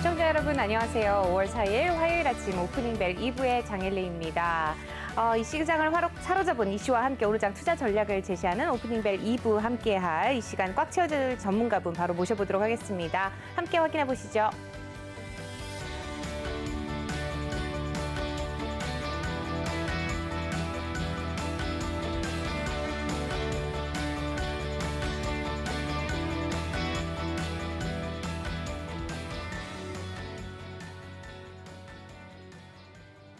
시청자 여러분 안녕하세요. 5월 4일 화요일 아침 오프닝벨 2부의 장엘리입니다. 이 시장을 사로잡은 이슈와 함께 오르장 투자 전략을 제시하는 오프닝벨 2부 함께할 이 시간 꽉 채워줄 전문가분 바로 모셔보도록 하겠습니다. 함께 확인해 보시죠.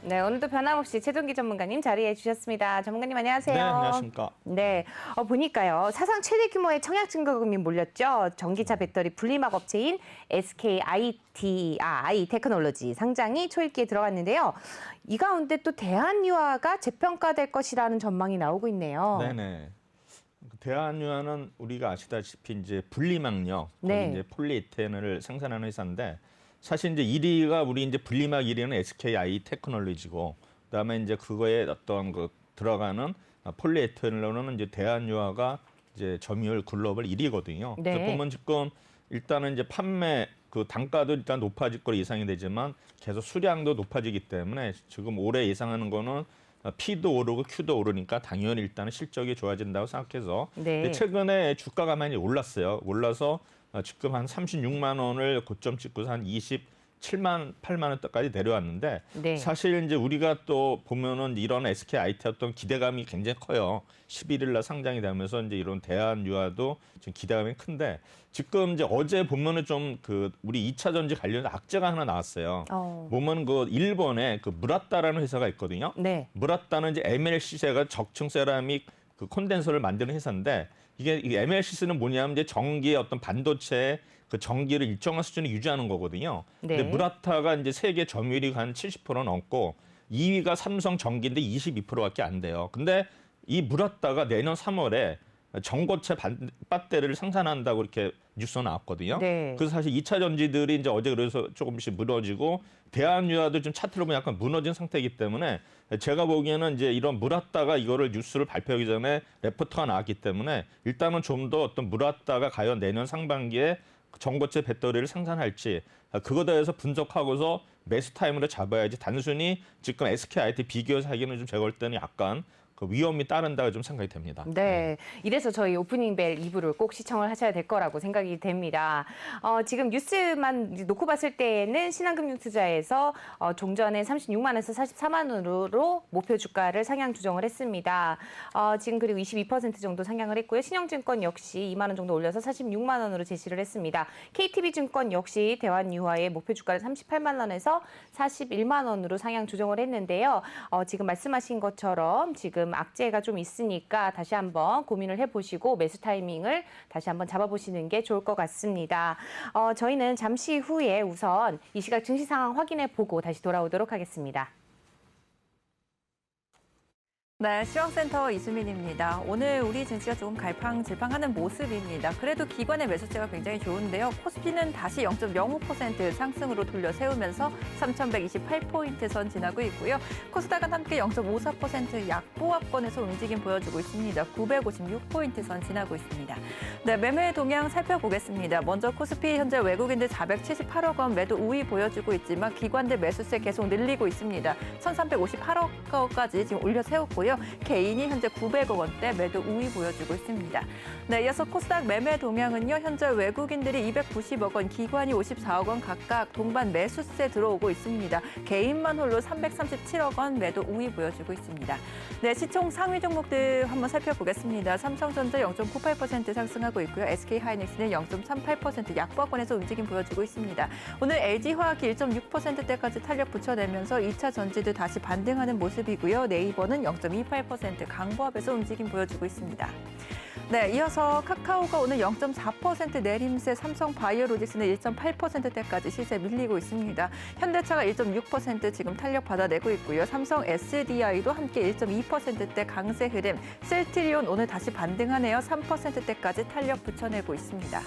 네, 오늘도 변함없이 최종기 전문가님 자리해 주셨습니다. 전문가님 안녕하세요. 네, 안녕하십니까. 네, 보니까요. 사상 최대 규모의 청약 증거금이 몰렸죠. 전기차 배터리 분리막 업체인 SK I 테크놀로지 상장이 초읽기에 들어갔는데요. 이 가운데 또 대한유화가 재평가될 것이라는 전망이 나오고 있네요. 네네. 대한유화는 우리가 아시다시피 이제 분리막력, 네. 이제 폴리에테놀을 생산하는 회사인데 사실 이제 1위가 우리 이제 분리막 1위는 SKI 테크놀로지고 그다음에 이제 그거에 어떤 그 들어가는 폴리에테놀로는 이제 대한유화가 이제 점유율 글로벌 1위거든요. 네. 그래서 보면 지금 일단은 이제 판매 그 단가도 일단 높아질 거로 예상이 되지만 계속 수량도 높아지기 때문에 지금 올해 예상하는 거는 P도 오르고 Q도 오르니까 당연히 일단은 실적이 좋아진다고 생각해서 네. 근데 최근에 주가가 많이 올랐어요. 올라서 지금 한 36만 원을 고점 찍고서 한 27만 8만 원대까지 내려왔는데 네. 사실 이제 우리가 또 보면은 이런 SK IT 어떤 기대감이 굉장히 커요. 11일 날 상장이 되면서 이제 이런 대한유화도 지금 기대감이 큰데 지금 이제 어제 보면은 좀 그 우리 2차 전지 관련 악재가 하나 나왔어요. 보면 그 일본에 그 무라타라는 회사가 있거든요. 네. 무라타는 이제 MLCC가 적층 세라믹 그 콘덴서를 만드는 회사인데 이게 MLCC는 뭐냐면 이제 전기의 어떤 반도체의 그 전기를 일정한 수준에 유지하는 거거든요. 네. 근데 무라타가 이제 세계 점유율이 한 70% 넘고 2위가 삼성 전기인데 22%밖에 안 돼요. 근데 이 무라타가 내년 3월에 전고체 배터리를 생산한다고 이렇게 뉴스가 나왔거든요. 네. 그래서 사실 2차 전지들이 이제 어제 그래서 조금씩 무너지고 대한유화도 좀 차트로 보면 약간 무너진 상태이기 때문에 제가 보기에는 이제 이런 무라타가 이거를 뉴스를 발표하기 전에 레포트가 나왔기 때문에 일단은 좀 더 어떤 무라타가 과연 내년 상반기에 전고체 배터리를 생산할지 그거에 대해서 분석하고서 매수 타임으로 잡아야지 단순히 지금 SKIT 비교해서 하기는 좀 제가 볼 때는 약간 그 위험이 따른다고 좀 생각이 됩니다. 네, 이래서 저희 오프닝벨 2부를 꼭 시청을 하셔야 될 거라고 생각이 됩니다. 지금 뉴스만 놓고 봤을 때에는 신한금융투자에서 종전에 36만 원에서 44만 원으로 목표 주가를 상향 조정을 했습니다. 지금 그리고 22% 정도 상향을 했고요. 신영증권 역시 2만 원 정도 올려서 46만 원으로 제시를 했습니다. KTB증권 역시 대한유화의 목표 주가를 38만 원에서 41만 원으로 상향 조정을 했는데요. 지금 말씀하신 것처럼 지금 악재가 좀 있으니까 다시 한번 고민을 해보시고 매수 타이밍을 다시 한번 잡아보시는 게 좋을 것 같습니다. 저희는 잠시 후에 우선 이 시각 증시 상황 확인해 보고 다시 돌아오도록 하겠습니다. 네, 시황센터 이수민입니다. 오늘 우리 증시가 조금 갈팡질팡하는 모습입니다. 그래도 기관의 매수세가 굉장히 좋은데요. 코스피는 다시 0.05% 상승으로 돌려 세우면서 3,128포인트 선 지나고 있고요. 코스닥은 함께 0.54% 약보합권에서 움직임 보여주고 있습니다. 956포인트 선 지나고 있습니다. 네, 매매 동향 살펴보겠습니다. 먼저 코스피 현재 외국인들 478억 원 매도 우위 보여주고 있지만 기관들 매수세 계속 늘리고 있습니다. 1,358억 원까지 지금 올려 세웠고요. 개인이 현재 900억 원대 매도 우위 보여주고 있습니다. 네, 이어서 코스닥 매매 동향은요. 현재 외국인들이 290억 원, 기관이 54억 원 각각 동반 매수세 들어오고 있습니다. 개인만 홀로 337억 원 매도 우위 보여주고 있습니다. 네, 시총 상위 종목들 한번 살펴보겠습니다. 삼성전자 0.98% 상승하고 있고요. SK하이닉스는 0.38% 약보합권에서 움직임 보여주고 있습니다. 오늘 LG화학이 1.6%대까지 탄력 붙여내면서 2차 전지도 다시 반등하는 모습이고요. 네이버는 0.28% 강보합에서 움직임 보여주고 있습니다. 네, 이어서 카카오가 오늘 0.4% 내림세, 삼성바이오로직스는 1.8%대까지 시세 밀리고 있습니다. 현대차가 1.6% 지금 탄력 받아내고 있고요. 삼성 SDI도 함께 1.2%대 강세 흐름, 셀트리온 오늘 다시 반등하네요. 3%대까지 탄력 붙여내고 있습니다.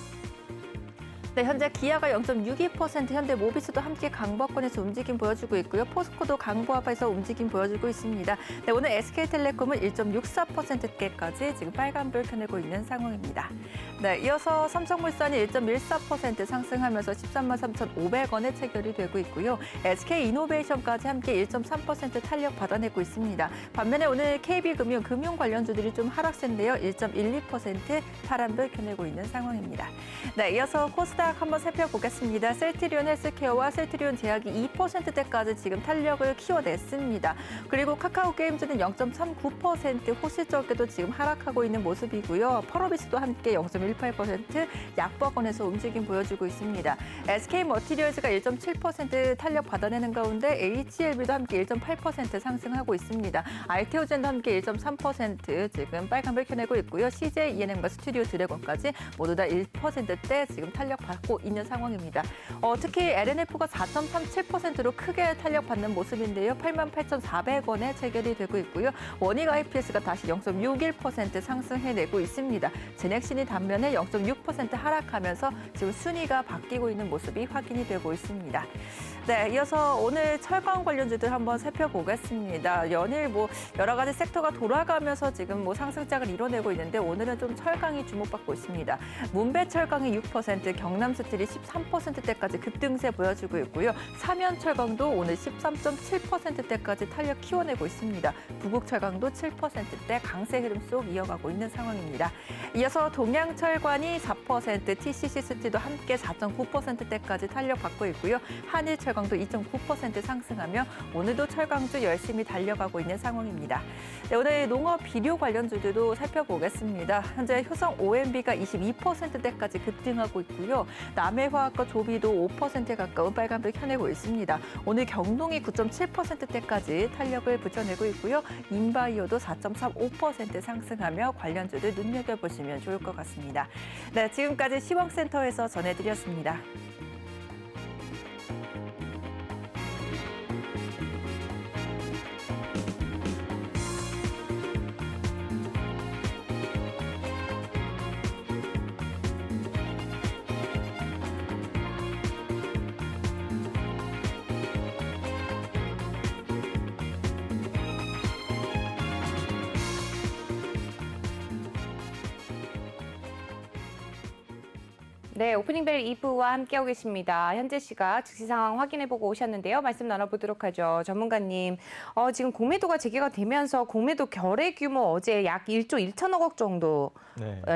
네, 현재 기아가 0.62%, 현대 모비스도 함께 강보권에서 움직임 보여주고 있고요. 포스코도 강보합에서 움직임 보여주고 있습니다. 네, 오늘 SK텔레콤은 1.64%대까지 지금 빨간불 켜내고 있는 상황입니다. 네, 이어서 삼성물산이 1.14% 상승하면서 13만 3,500원에 체결이 되고 있고요. SK이노베이션까지 함께 1.3% 탄력 받아내고 있습니다. 반면에 오늘 KB금융, 금융 관련주들이 좀 하락세인데요. 1.12% 파란불 켜내고 있는 상황입니다. 네, 이어서 코스닥 한번 살펴보겠습니다. 셀트리온 헬스케어와 셀트리온 제약이 2%대까지 지금 탄력을 키워냈습니다. 그리고 카카오게임즈는 0.39% 호실적에도 지금 하락하고 있는 모습이고요. 펄어비스도 함께 0.18% 약보권에서 움직임 보여주고 있습니다. SK머티리얼즈가 1.7% 탄력 받아내는 가운데 HLB도 함께 1.8% 상승하고 있습니다. 알테오젠도 함께 1.3% 지금 빨간불 켜내고 있고요. CJ ENM과 스튜디오 드래곤까지 모두 다 1%대 지금 탄력 받고 있는 상황입니다. 특히 LNF가 4.37%로 크게 탄력받는 모습인데요. 88,400원에 체결이 되고 있고요. 원익 IPS가 다시 0.61% 상승해내고 있습니다. 제넥신이 단면에 0.6% 하락하면서 지금 순위가 바뀌고 있는 모습이 확인이 되고 있습니다. 네, 이어서 오늘 철강 관련주들 한번 살펴보겠습니다. 연일 여러 가지 섹터가 돌아가면서 지금 상승장을 이뤄내고 있는데 오늘은 좀 철강이 주목받고 있습니다. 문배철강이 6%, 경남스틸이 13%대까지 급등세 보여주고 있고요. 삼연철강도 오늘 13.7%대까지 탄력 키워내고 있습니다. 부국철강도 7%대 강세 흐름 속 이어가고 있는 상황입니다. 이어서 동양철관이 4%, TCC 스틸도 함께 4.9%대까지 탄력 받고 있고요. 한일철강도 2.9% 상승하며 오늘도 철강주 열심히 달려가고 있는 상황입니다. 네, 오늘 농업 비료 관련주들도 살펴보겠습니다. 현재 효성 OMB가 22%대까지 급등하고 있고요. 남해화학과 조비도 5%에 가까운 빨간불 켜내고 있습니다. 오늘 경동이 9.7%대까지 탄력을 붙여내고 있고요. 인바이오도 4.35% 상승하며 관련주들 눈여겨보시면 좋을 것 같습니다. 네, 지금까지 시황센터에서 전해드렸습니다. 네, 오프닝벨 2부와 함께하고 계십니다. 현재 시각 즉시 상황 확인해보고 오셨는데요. 말씀 나눠보도록 하죠. 전문가님, 지금 공매도가 재개가 되면서 공매도 결의 규모 어제 약 1조 1천억 원 정도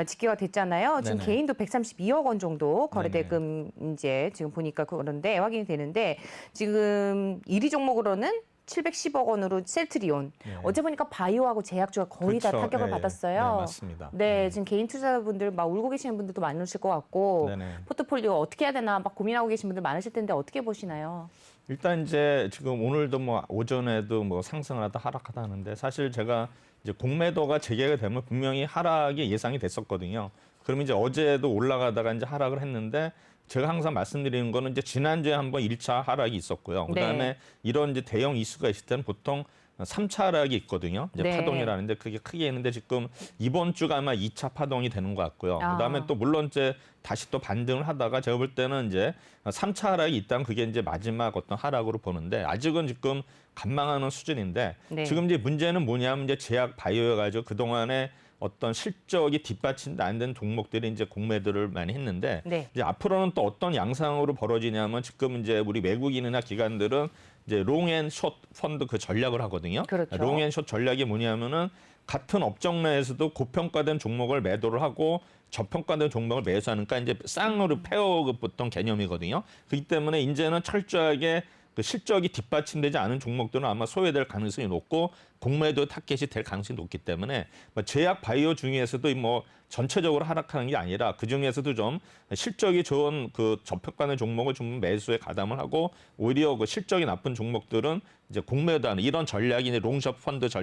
집계가 됐잖아요. 지금 네네. 개인도 132억 원 정도 거래대금 이제 지금 보니까 그런데 확인이 되는데 지금 1위 종목으로는 710억 원으로 셀트리온. 네. 어제 보니까 바이오하고 제약주가 거의 다 그렇죠. 타격을 네, 받았어요. 네, 맞습니다. 네, 지금 개인 투자자분들 막 울고 계시는 분들도 많으실 것 같고 네네. 포트폴리오 어떻게 해야 되나 막 고민하고 계신 분들 많으실 텐데 어떻게 보시나요? 일단 이제 지금 오늘도 오전에도 상승을 하다 하락하다 하는데 사실 제가 이제 공매도가 재개가 되면 분명히 하락이 예상이 됐었거든요. 그럼 이제 어제도 올라가다가 이제 하락을 했는데 제가 항상 말씀드리는 거는 이제 지난주에 한번 1차 하락이 있었고요. 그다음에 네. 이런 이제 대형 이슈가 있을 때는 보통 3차 하락이 있거든요. 이제 네. 파동이라는데 그게 크게 있는데 지금 이번 주가 아마 2차 파동이 되는 것 같고요. 아. 그다음에 또 물론 이제 다시 또 반등을 하다가 제가 볼 때는 이제 3차 하락이 있다면 그게 이제 마지막 어떤 하락으로 보는데 아직은 지금 관망하는 수준인데 네. 지금 이제 문제는 뭐냐면 이제 제약 바이오여 가지고 그동안에 어떤 실적이 뒷받침도 안 된 종목들이 이제 공매도를 많이 했는데 네. 이제 앞으로는 또 어떤 양상으로 벌어지냐면 지금 이제 우리 외국인이나 기관들은 이제 롱앤숏 펀드 그 전략을 하거든요. 그렇죠. 롱앤숏 전략이 뭐냐면은 같은 업종 내에서도 고평가된 종목을 매도를 하고 저평가된 종목을 매수하니까 이제 쌍으로 페어급 보통 개념이거든요. 그렇기 때문에 이제는 철저하게 그 실적이 뒷받침되지 않은 종목들은 아마 소외될 가능성이 높고 공매도 타겟이 될 가능성이 높기 때문에 제약 바이오 중에서도 전체적으로 하락하는 게 아니라 그 중에서도 좀 실적이 좋은 그 저평가된 종목을 좀 매수에 가담을 하고 오히려 그 실적이 나쁜 종목들은 이제 공매도하는 이런 전략이 이제 롱숏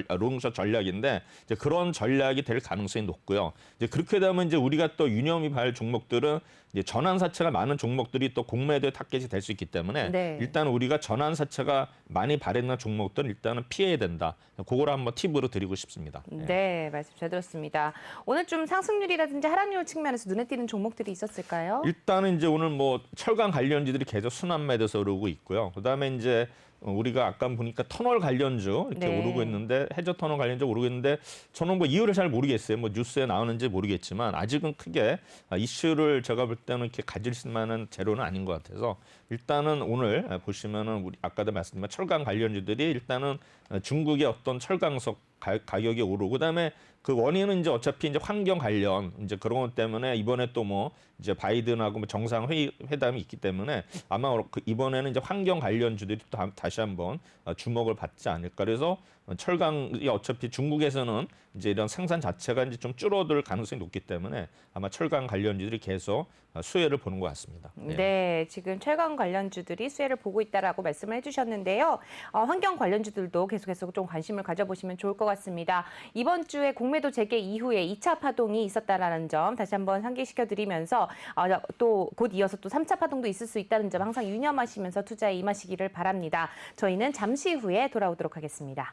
롱숏 전략인데 이제 그런 전략이 될 가능성이 높고요. 이제 그렇게 되면 이제 우리가 또 유념이 발 종목들은 이제 전환사채가 많은 종목들이 또 공매도의 타겟이 될 수 있기 때문에 네. 일단 우리가 전환사채가 많이 발행된 종목들은 일단은 피해야 된다. 그걸 한번 팁으로 드리고 싶습니다. 네, 말씀 잘 들었습니다. 오늘 좀 상승률이라든지 하락률 측면에서 눈에 띄는 종목들이 있었을까요? 일단은 이제 오늘 뭐 철강 관련주들이 계속 순환매도서 오르고 있고요. 그다음에 이제 우리가 아까 보니까 터널 관련주 이렇게 네. 오르고 있는데 해저 터널 관련주 오르고 있는데 저는 뭐 이유를 잘 모르겠어요. 뭐 뉴스에 나오는지 모르겠지만 아직은 크게 이슈를 제가 볼 때는 이렇게 가질 수 만한 재료는 아닌 것 같아서 일단은 오늘 보시면은 우리 아까도 말씀드린 철강 관련주들이 일단은 중국의 어떤 철강석 가격이 오르고 그다음에 그 원인은 이제 어차피 이제 환경 관련 이제 그런 것 때문에 이번에 또 뭐 이제 바이든하고 뭐 정상 회담이 있기 때문에 아마 이번에는 이제 환경 관련주들이 또 다시 한번 주목을 받지 않을까. 그래서 철강이 어차피 중국에서는 이제 이런 생산 자체가 이제 좀 줄어들 가능성이 높기 때문에 아마 철강 관련주들이 계속 수혜를 보는 것 같습니다. 네, 지금 철강 관련주들이 수혜를 보고 있다라고 말씀을 해주셨는데요. 환경 관련주들도 계속해서 좀 관심을 가져보시면 좋을 것 같습니다. 이번 주에 공매도 재개 이후에 2차 파동이 있었다라는 점 다시 한번 상기시켜드리면서 또 곧 이어서 또 3차 파동도 있을 수 있다는 점 항상 유념하시면서 투자에 임하시기를 바랍니다. 저희는 잠시 후에 돌아오도록 하겠습니다.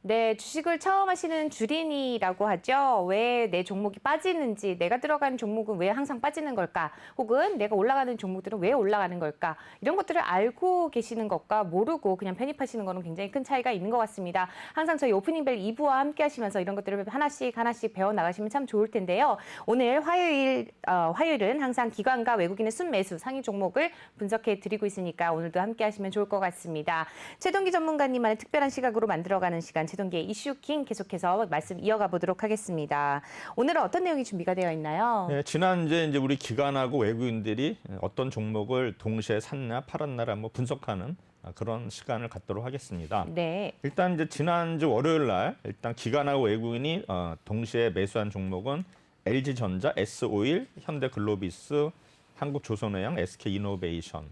네, 주식을 처음 하시는 주린이라고 하죠. 왜 내 종목이 빠지는지, 내가 들어간 종목은 왜 항상 빠지는 걸까? 혹은 내가 올라가는 종목들은 왜 올라가는 걸까? 이런 것들을 알고 계시는 것과 모르고 그냥 편입하시는 거는 굉장히 큰 차이가 있는 것 같습니다. 항상 저희 오프닝벨 2부와 함께 하시면서 이런 것들을 하나씩 배워나가시면 참 좋을 텐데요. 오늘 화요일은 항상 기관과 외국인의 순매수 상위 종목을 분석해 드리고 있으니까 오늘도 함께 하시면 좋을 것 같습니다. 최동기 전문가님만의 특별한 시각으로 만들어가는 시간 최동기의 이슈킹 계속해서 말씀 이어가 보도록 하겠습니다. 오늘은 어떤 내용이 준비가 되어 있나요? 네, 지난 이제 우리 기관하고 외국인들이 어떤 종목을 동시에 샀나 팔았나를 한번 분석하는 그런 시간을 갖도록 하겠습니다. 네. 일단 이제 지난주 월요일 날 일단 기관하고 외국인이 동시에 매수한 종목은 LG전자, S-오일, 현대글로비스, 한국조선해양, SK이노베이션,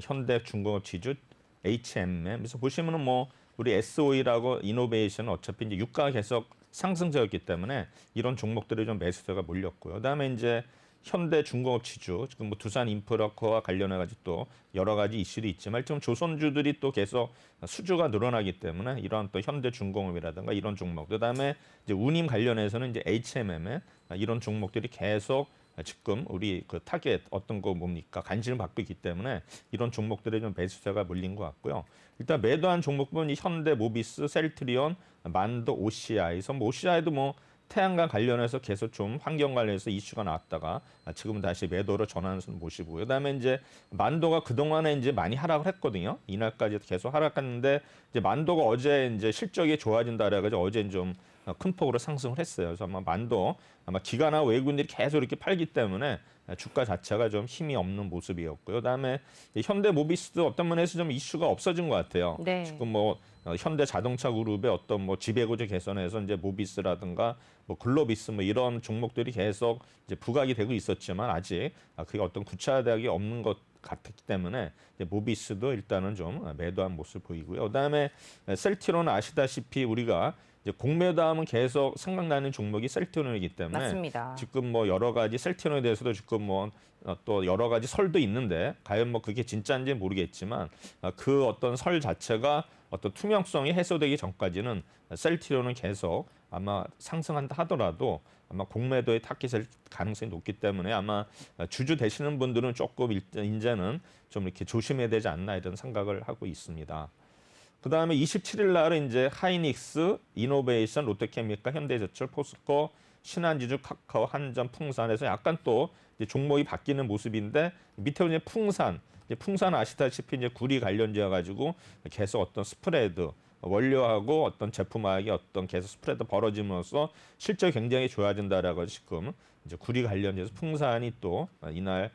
현대중공업 지주, HMM. 그래서 보시면은 뭐 우리 S-오일하고 이노베이션은 어차피 이제 유가가 계속 상승세였기 때문에 이런 종목들이 좀 매수세가 몰렸고요. 그다음에 이제 현대중공업 지주, 지금 뭐 두산인프라코와 관련해가지고 또 여러 가지 이슈도 있지만 좀 조선주들이 또 계속 수주가 늘어나기 때문에 이런 또 현대중공업이라든가 이런 종목, 그다음에 이제 운임 관련해서는 이제 HMM 이런 종목들이 계속 지금 우리 그 타겟 어떤 거 뭡니까 관심을 받고 있기 때문에 이런 종목들에 좀 매수세가 몰린 것 같고요. 일단 매도한 종목은 현대모비스, 셀트리온, 만도, OCI. 뭐 OCI도 뭐 태양광 관련해서 계속 좀 환경 관련해서 이슈가 나왔다가 지금은 다시 매도로 전하는 모시고요. 그다음에 이제 만도가 그동안에 이제 많이 하락을 했거든요. 이날까지 계속 하락했는데 이제 만도가 어제 이제 실적이 좋아진다 그래가지고 어제 좀 큰 폭으로 상승을 했어요. 그래서 아마 만도 아마 기관이나 외국인들이 계속 이렇게 팔기 때문에 주가 자체가 좀 힘이 없는 모습이었고요. 그다음에 현대모비스도 어떤 면에서 좀 이슈가 없어진 것 같아요. 네. 지금 뭐 현대자동차 그룹의 어떤 뭐 지배구조 개선에서 이제 모비스라든가 뭐 글로비스 뭐 이런 종목들이 계속 이제 부각이 되고 있었지만 아직 그게 어떤 구체화되기 없는 것 같았기 때문에 이제 모비스도 일단은 좀 매도한 모습을 보이고요. 그다음에 셀트리온은 아시다시피 우리가 이제 공매도하면 계속 생각나는 종목이 셀트리온이기 때문에 맞습니다. 지금 뭐 여러 가지 셀트리온에 대해서도 지금 뭐 또 여러 가지 설도 있는데 과연 뭐 그게 진짜인지 모르겠지만 그 어떤 설 자체가 어떤 투명성이 해소되기 전까지는 셀트리온은 계속 아마 상승한다 하더라도 아마 공매도의 타깃일 가능성이 높기 때문에 아마 주주 되시는 분들은 조금 이제는 좀 이렇게 조심해야 되지 않나 이런 생각을 하고 있습니다. 그다음에 27일 날은 이제 하이닉스, 이노베이션, 롯데케미칼, 현대제철, 포스코, 신한지주, 카카오, 한전, 풍산에서 약간 또 이제 종목이 바뀌는 모습인데 밑에 이제 풍산 아시다시피 이제 구리 관련지어 가지고 계속 어떤 스프레드 원료하고 어떤 제품화학의 어떤 계속 스프레드 벌어짐으로써 실적 굉장히 좋아진다라고 지금 이제 구리 관련해서 풍산이 또 이날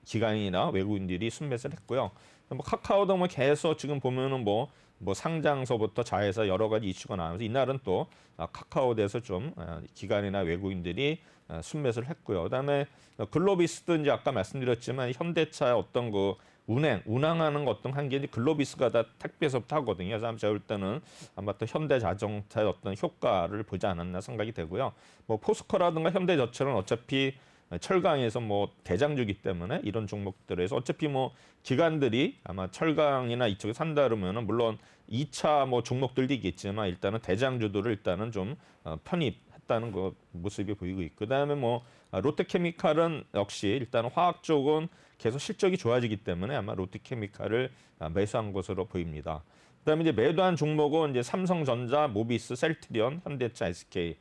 기관이나 외국인들이 순매수를 했고요. 뭐 카카오도 뭐 계속 지금 보면은 뭐 상장서부터 자회사 여러 가지 이슈가 나오면서 이날은 또 카카오에 대해서 좀 기관이나 외국인들이 순매수를 했고요. 그다음에 글로비스도 이제 아까 말씀드렸지만 현대차 어떤 그 운항하는 어떤 한 게 이제 글로비스가 다 택배서부터 하거든요. 그래서 제가 볼 때는 아마 또 현대자동차의 어떤 효과를 보지 않았나 생각이 되고요. 뭐 포스코라든가 현대저철은 어차피 철강에서 뭐 대장주기 때문에 이런 종목들에서 어차피 뭐 기관들이 아마 철강이나 이쪽에 산다 그러면은 물론 2차 뭐 종목들도 있겠지만 일단은 대장주들을 일단은 좀 편입했다는 그 모습이 보이고 있고 그다음에 뭐 롯데케미칼은 역시 일단 화학 쪽은 계속 실적이 좋아지기 때문에 아마 롯데케미칼을 매수한 것으로 보입니다. 그다음에 이제 매도한 종목은 이제 삼성전자, 모비스, 셀트리온, 현대차, SK,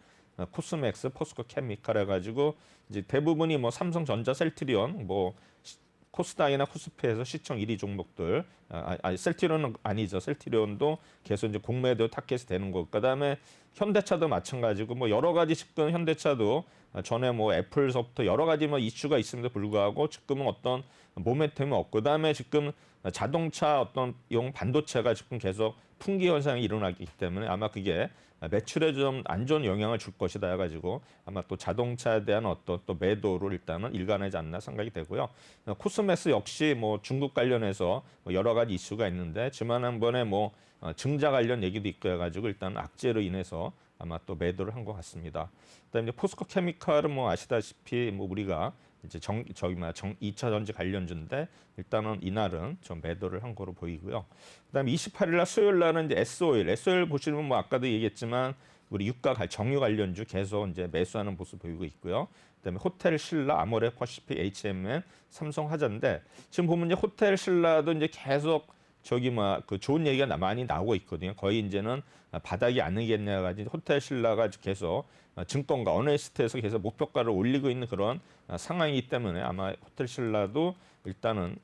코스맥스, 포스코 케미칼 해가지고 이제 대부분이 뭐 삼성전자, 셀트리온, 뭐 코스닥이나 코스피에서 시총 1위 종목들, 셀트리온은 아니죠. 셀트리온도 계속 이제 공매도 타겟이 되는 거고, 그다음에 현대차도 마찬가지고 뭐 여러 가지 지금 현대차도 전에 뭐 애플서부터 여러 가지 뭐 이슈가 있음에도 불구하고 지금은 어떤 모멘텀이 없고, 그다음에 지금 자동차 어떤 용 반도체가 지금 계속 풍기 현상이 일어나기 때문에 아마 그게 매출에 좀 안 좋은 영향을 줄 것이다 해가지고 아마 또 자동차에 대한 어떤 또 매도를 일단은 일관하지 않나 생각이 되고요. 코스메스 역시 뭐 중국 관련해서 뭐 여러 가지 이슈가 있는데 지난번에 뭐 증자 관련 얘기도 있고 해가지고 일단 악재로 인해서 아마 또 매도를 한 것 같습니다. 그다음에 포스코 케미칼은 뭐 아시다시피 뭐 우리가 이제 2차 전지 관련주인데 일단은 이날은 좀 매도를 한 거로 보이고요. 그다음에 28일 날 수요일 날은 이제 S-오일 보시면 뭐 아까도 얘기했지만 우리 유가 정유 관련주 계속 이제 매수하는 모습 보이고 있고요. 그다음에 호텔 신라, 아모레 퍼시픽, HMN, 삼성화재인데 지금 보면 이제 호텔 신라도 이제 계속 그 좋은 얘기가 많이 나오고 있거든요. 거의 이제는 바닥이 아니겠냐 가지고 호텔 신라가 계속 증권가 어네스트에서 계속 목표가를 올리고 있는 그런 상황이기 때문에 아마 호텔 신라도 일단은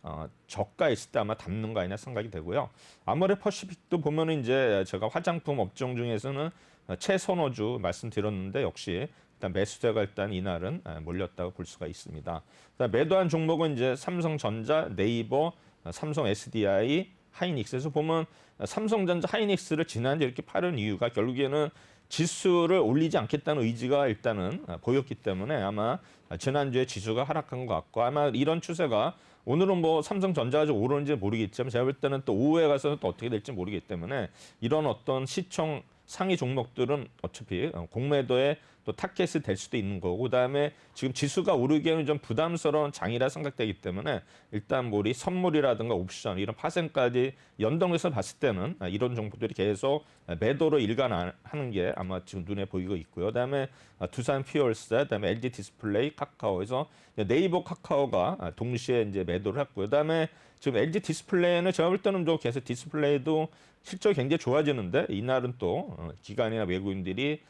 저가 있을 때 아마 담는 거 아니냐 생각이 되고요. 아모레 퍼시픽도 보면은 이제 제가 화장품 업종 중에서는 최선호주 말씀드렸는데 역시 일단 매수세가 일단 이날은 몰렸다고 볼 수가 있습니다. 매도한 종목은 이제 삼성전자, 네이버, 삼성 SDI, 하이닉스에서 보면 삼성전자, 하이닉스를 지난주에 이렇게 팔은 이유가 결국에는 지수를 올리지 않겠다는 의지가 일단은 보였기 때문에 아마 지난주에 지수가 하락한 것 같고 아마 이런 추세가 오늘은 뭐 삼성전자가 좀 오르는지 모르겠지만 제가 볼 때는 또 오후에 가서는 또 어떻게 될지 모르기 때문에 이런 어떤 시총 상위 종목들은 어차피 공매도에 또 타겟이 될 수도 있는 거고 그다음에 지금 지수가 오르기에는 좀 부담스러운 장이라 생각되기 때문에 일단 뭐 우리 선물이라든가 옵션 이런 파생까지 연동해서 봤을 때는 이런 종목들이 계속 매도로 일관하는 게 아마 지금 눈에 보이고 있고요. 그다음에 두산 퓨얼스, 그다음에 LG 디스플레이, 카카오에서 네이버, 카카오가 동시에 이제 매도를 했고요. 그다음에 지금 LG 디스플레이는 제가 볼 때는 좀 계속 디스플레이도 실적이 굉장히 좋아지는데 이날은 또 기관이나 외국인들이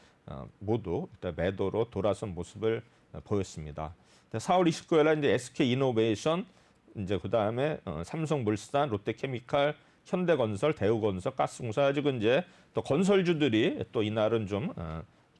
모두 일단 매도로 돌아선 모습을 보였습니다. 4월 29일 날 이제 SK 이노베이션, 이제 그 다음에 삼성물산, 롯데케미칼, 현대건설, 대우건설, 가스공사 가지고 이제 또 건설주들이 또 이날은 좀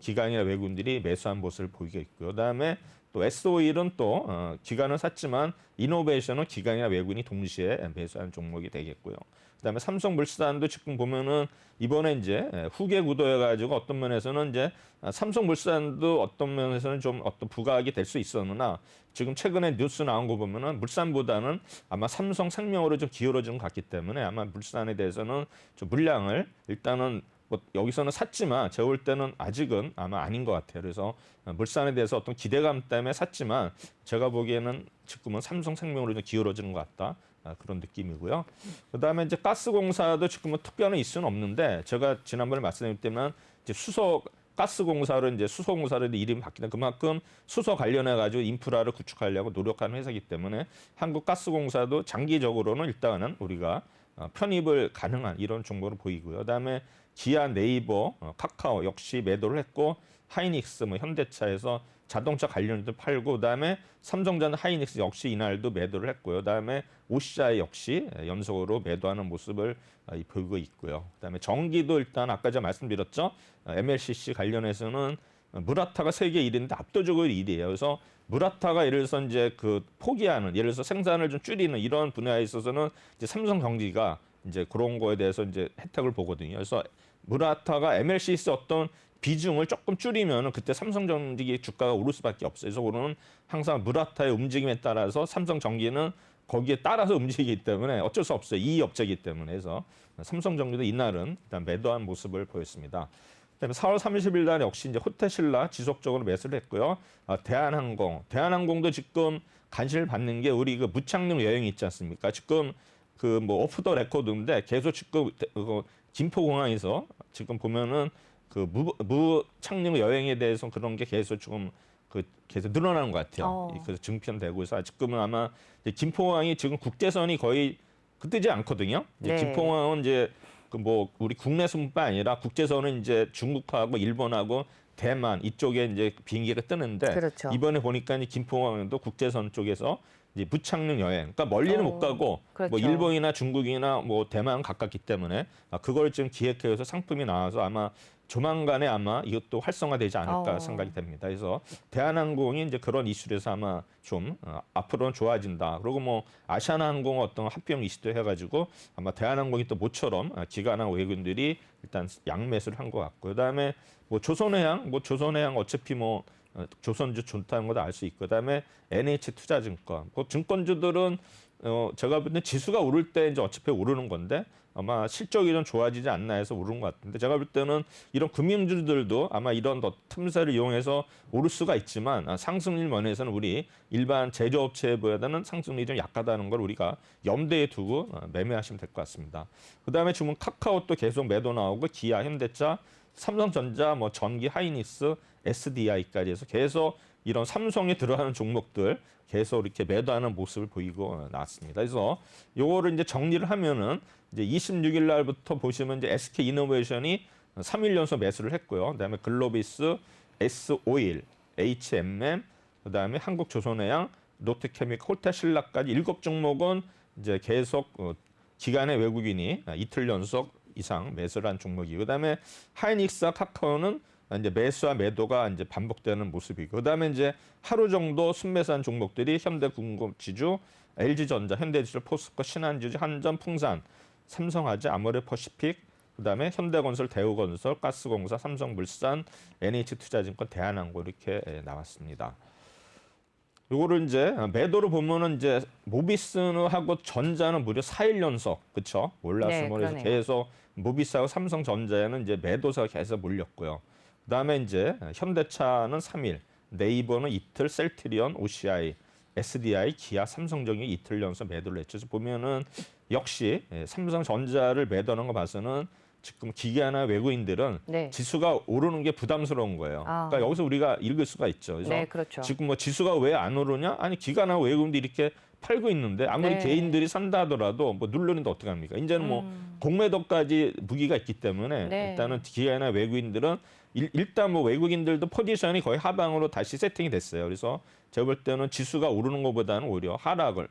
기관이나 외국인들이 매수한 모습을 보이고 있고요. 그다음에 또 S-오일은 또 기관은 샀지만 이노베이션은 기관이나 외국인이 동시에 매수한 종목이 되겠고요. 그다음에 삼성물산도 지금 보면은 이번에 이제 후계 구도여가지고 어떤 면에서는 이제 삼성물산도 어떤 면에서는 좀 어떤 부각이 될 수 있었으나 지금 최근에 뉴스 나온 거 보면은 물산보다는 아마 삼성생명으로 좀 기울어지는 것 같기 때문에 아마 물산에 대해서는 좀 물량을 일단은 뭐 여기서는 샀지만 제가 볼 때는 아직은 아마 아닌 것 같아요. 그래서 물산에 대해서 어떤 기대감 때문에 샀지만 제가 보기에는 지금은 삼성생명으로 좀 기울어지는 것 같다. 그런 느낌이고요. 그다음에 이제 가스공사도 지금은 특별한 이슈는 없는데 제가 지난번에 말씀드렸지만 이제 가스공사로 이제 수소공사로 이름이 바뀌는 그만큼 수소 관련해 가지고 인프라를 구축하려고 노력하는 회사이기 때문에 한국가스공사도 장기적으로는 일단은 우리가 편입을 가능한 이런 정보를 보이고요. 그다음에 기아, 네이버, 카카오 역시 매도를 했고 하이닉스, 뭐 현대차에서 자동차 관련주도 팔고 그다음에 삼성전자, 하이닉스 역시 이날도 매도를 했고요. 그다음에 OCI 역시 연속으로 매도하는 모습을 보이고 있고요. 그다음에 전기도 일단 아까 제가 말씀드렸죠. MLCC 관련해서는 무라타가 세계 1위인데 압도적으로 1위예요. 그래서 무라타가 예를 들어서 이제 그 포기하는, 예를 들어서 생산을 좀 줄이는 이런 분야에 있어서는 이제 삼성전기가 이제 그런 거에 대해서 이제 혜택을 보거든요. 그래서 무라타가 MLCC 어떤 비중을 조금 줄이면 그때 삼성전기 주가가 오를 수밖에 없어요. 그래서 오늘은 항상 무라타의 움직임에 따라서 삼성전기는 거기에 따라서 움직이기 때문에 어쩔 수 없어요. 이 업체이기 때문에. 그래서 삼성전기도 이날은 일단 매도한 모습을 보였습니다. 그다음에 4월 30일 날 역시 이제 호텔신라 지속적으로 매수를 했고요. 대한항공도 지금 관심을 받는 게 우리 그 무착륙 여행이 있지 않습니까? 지금 그 뭐 오프 더 레코드인데 계속 지금 김포공항에서 지금 보면은 그 무착륙 여행에 대해서 그런 게 계속 좀 계속 늘어나는 것 같아요. 그래서 증편되고 있어서 지금은 아마 이제 김포공항이 지금 국제선이 거의 뜨지 않거든요. 이제 네. 김포공항은 이제 그 뭐 우리 국내선뿐만 아니라 국제선은 이제 중국하고 일본하고 대만 이쪽에 이제 비행기가 뜨는데 그렇죠. 이번에 보니까 이제 김포공항도 국제선 쪽에서 이제 무착륙 여행, 그러니까 멀리는 못 가고 그렇죠. 뭐 일본이나 중국이나 뭐 대만 가깝기 때문에 그걸 지금 기획해서 상품이 나와서 아마 조만간에 아마 이것도 활성화되지 않을까 생각이 됩니다. 그래서 대한항공이 이제 그런 이슈에서 아마 좀 앞으로는 좋아진다. 그리고 뭐 아시아나항공 어떤 합병 이슈도 해가지고 아마 대한항공이 또 모처럼 기관항 외국인들이 일단 양매수를 한 것 같고 그다음에 뭐 조선해양 어차피 뭐 조선주 좋다는 것도 알 수 있고 그다음에 NH투자증권 그 증권주들은 제가 볼 때 지수가 오를 때 이제 어차피 오르는 건데 아마 실적이 좀 좋아지지 않나 해서 오른 것 같은데 제가 볼 때는 이런 금융주들도 아마 이런 틈새를 이용해서 오를 수가 있지만 상승률 면에서는 우리 일반 제조업체보다는 상승률이 좀 약하다는 걸 우리가 염두에 두고 매매하시면 될 것 같습니다. 그다음에 지금 카카오도 계속 매도 나오고 기아, 현대차, 삼성전자, 뭐 전기, 하이닉스, SDI까지 해서 계속 이런 삼성에 들어가는 종목들 계속 이렇게 매도하는 모습을 보이고 나왔습니다. 그래서 요거를 이제 정리를 하면은 이제 26일 날부터 보시면 이제 SK 이노베이션이 3일 연속 매수를 했고요. 그다음에 글로비스, S-오일, HMM, 그다음에 한국조선해양, 롯데케미칼, 호텔신라까지 7종목은 이제 계속 기관의 외국인이 이틀 연속 이상 매수를 한 종목이고 그다음에 하이닉스와 카카오는 이제 매수와 매도가 이제 반복되는 모습이고 그다음에 이제 하루 정도 순매수한 종목들이 현대중공업지주, LG전자, 현대디지털, 포스코, 신한지주, 한전, 풍산, 삼성화재, 아모레퍼시픽, 그다음에 현대건설, 대우건설, 가스공사, 삼성물산, NH투자증권, 대한항공 이렇게 나왔습니다. 요거를 이제 매도로 보면은 이제 모비스하고 전자는 무려 4일 연속 그렇죠? 올랐으면 그래서 계속 모비스하고 삼성전자에는 이제 매도세가 계속 몰렸고요. 그다음에 이제 현대차는 3일, 네이버는 이틀, 셀트리온, OCI, SDI, 기아, 삼성전기 이틀 연속 매도를 했죠. 그래서 보면은 역시 삼성전자를 매도하는 거 봐서는 지금 기계나 외국인들은 지수가 오르는 게 부담스러운 거예요. 그러니까 여기서 우리가 읽을 수가 있죠. 그래서 그렇죠. 지금 뭐 지수가 왜 안 오르냐? 아니 기관이나 외국인들이 이렇게 팔고 있는데 아무리 개인들이 산다 하더라도 뭐 누르는데 어떻게 합니까? 이제는 뭐 공매도까지 무기가 있기 때문에 일단은 기관이나 외국인들은 일단 뭐 외국인들도 포지션이 거의 하방으로 다시 세팅이 됐어요. 그래서 제가 볼 때는 지수가 오르는 것보다는 오히려 하락을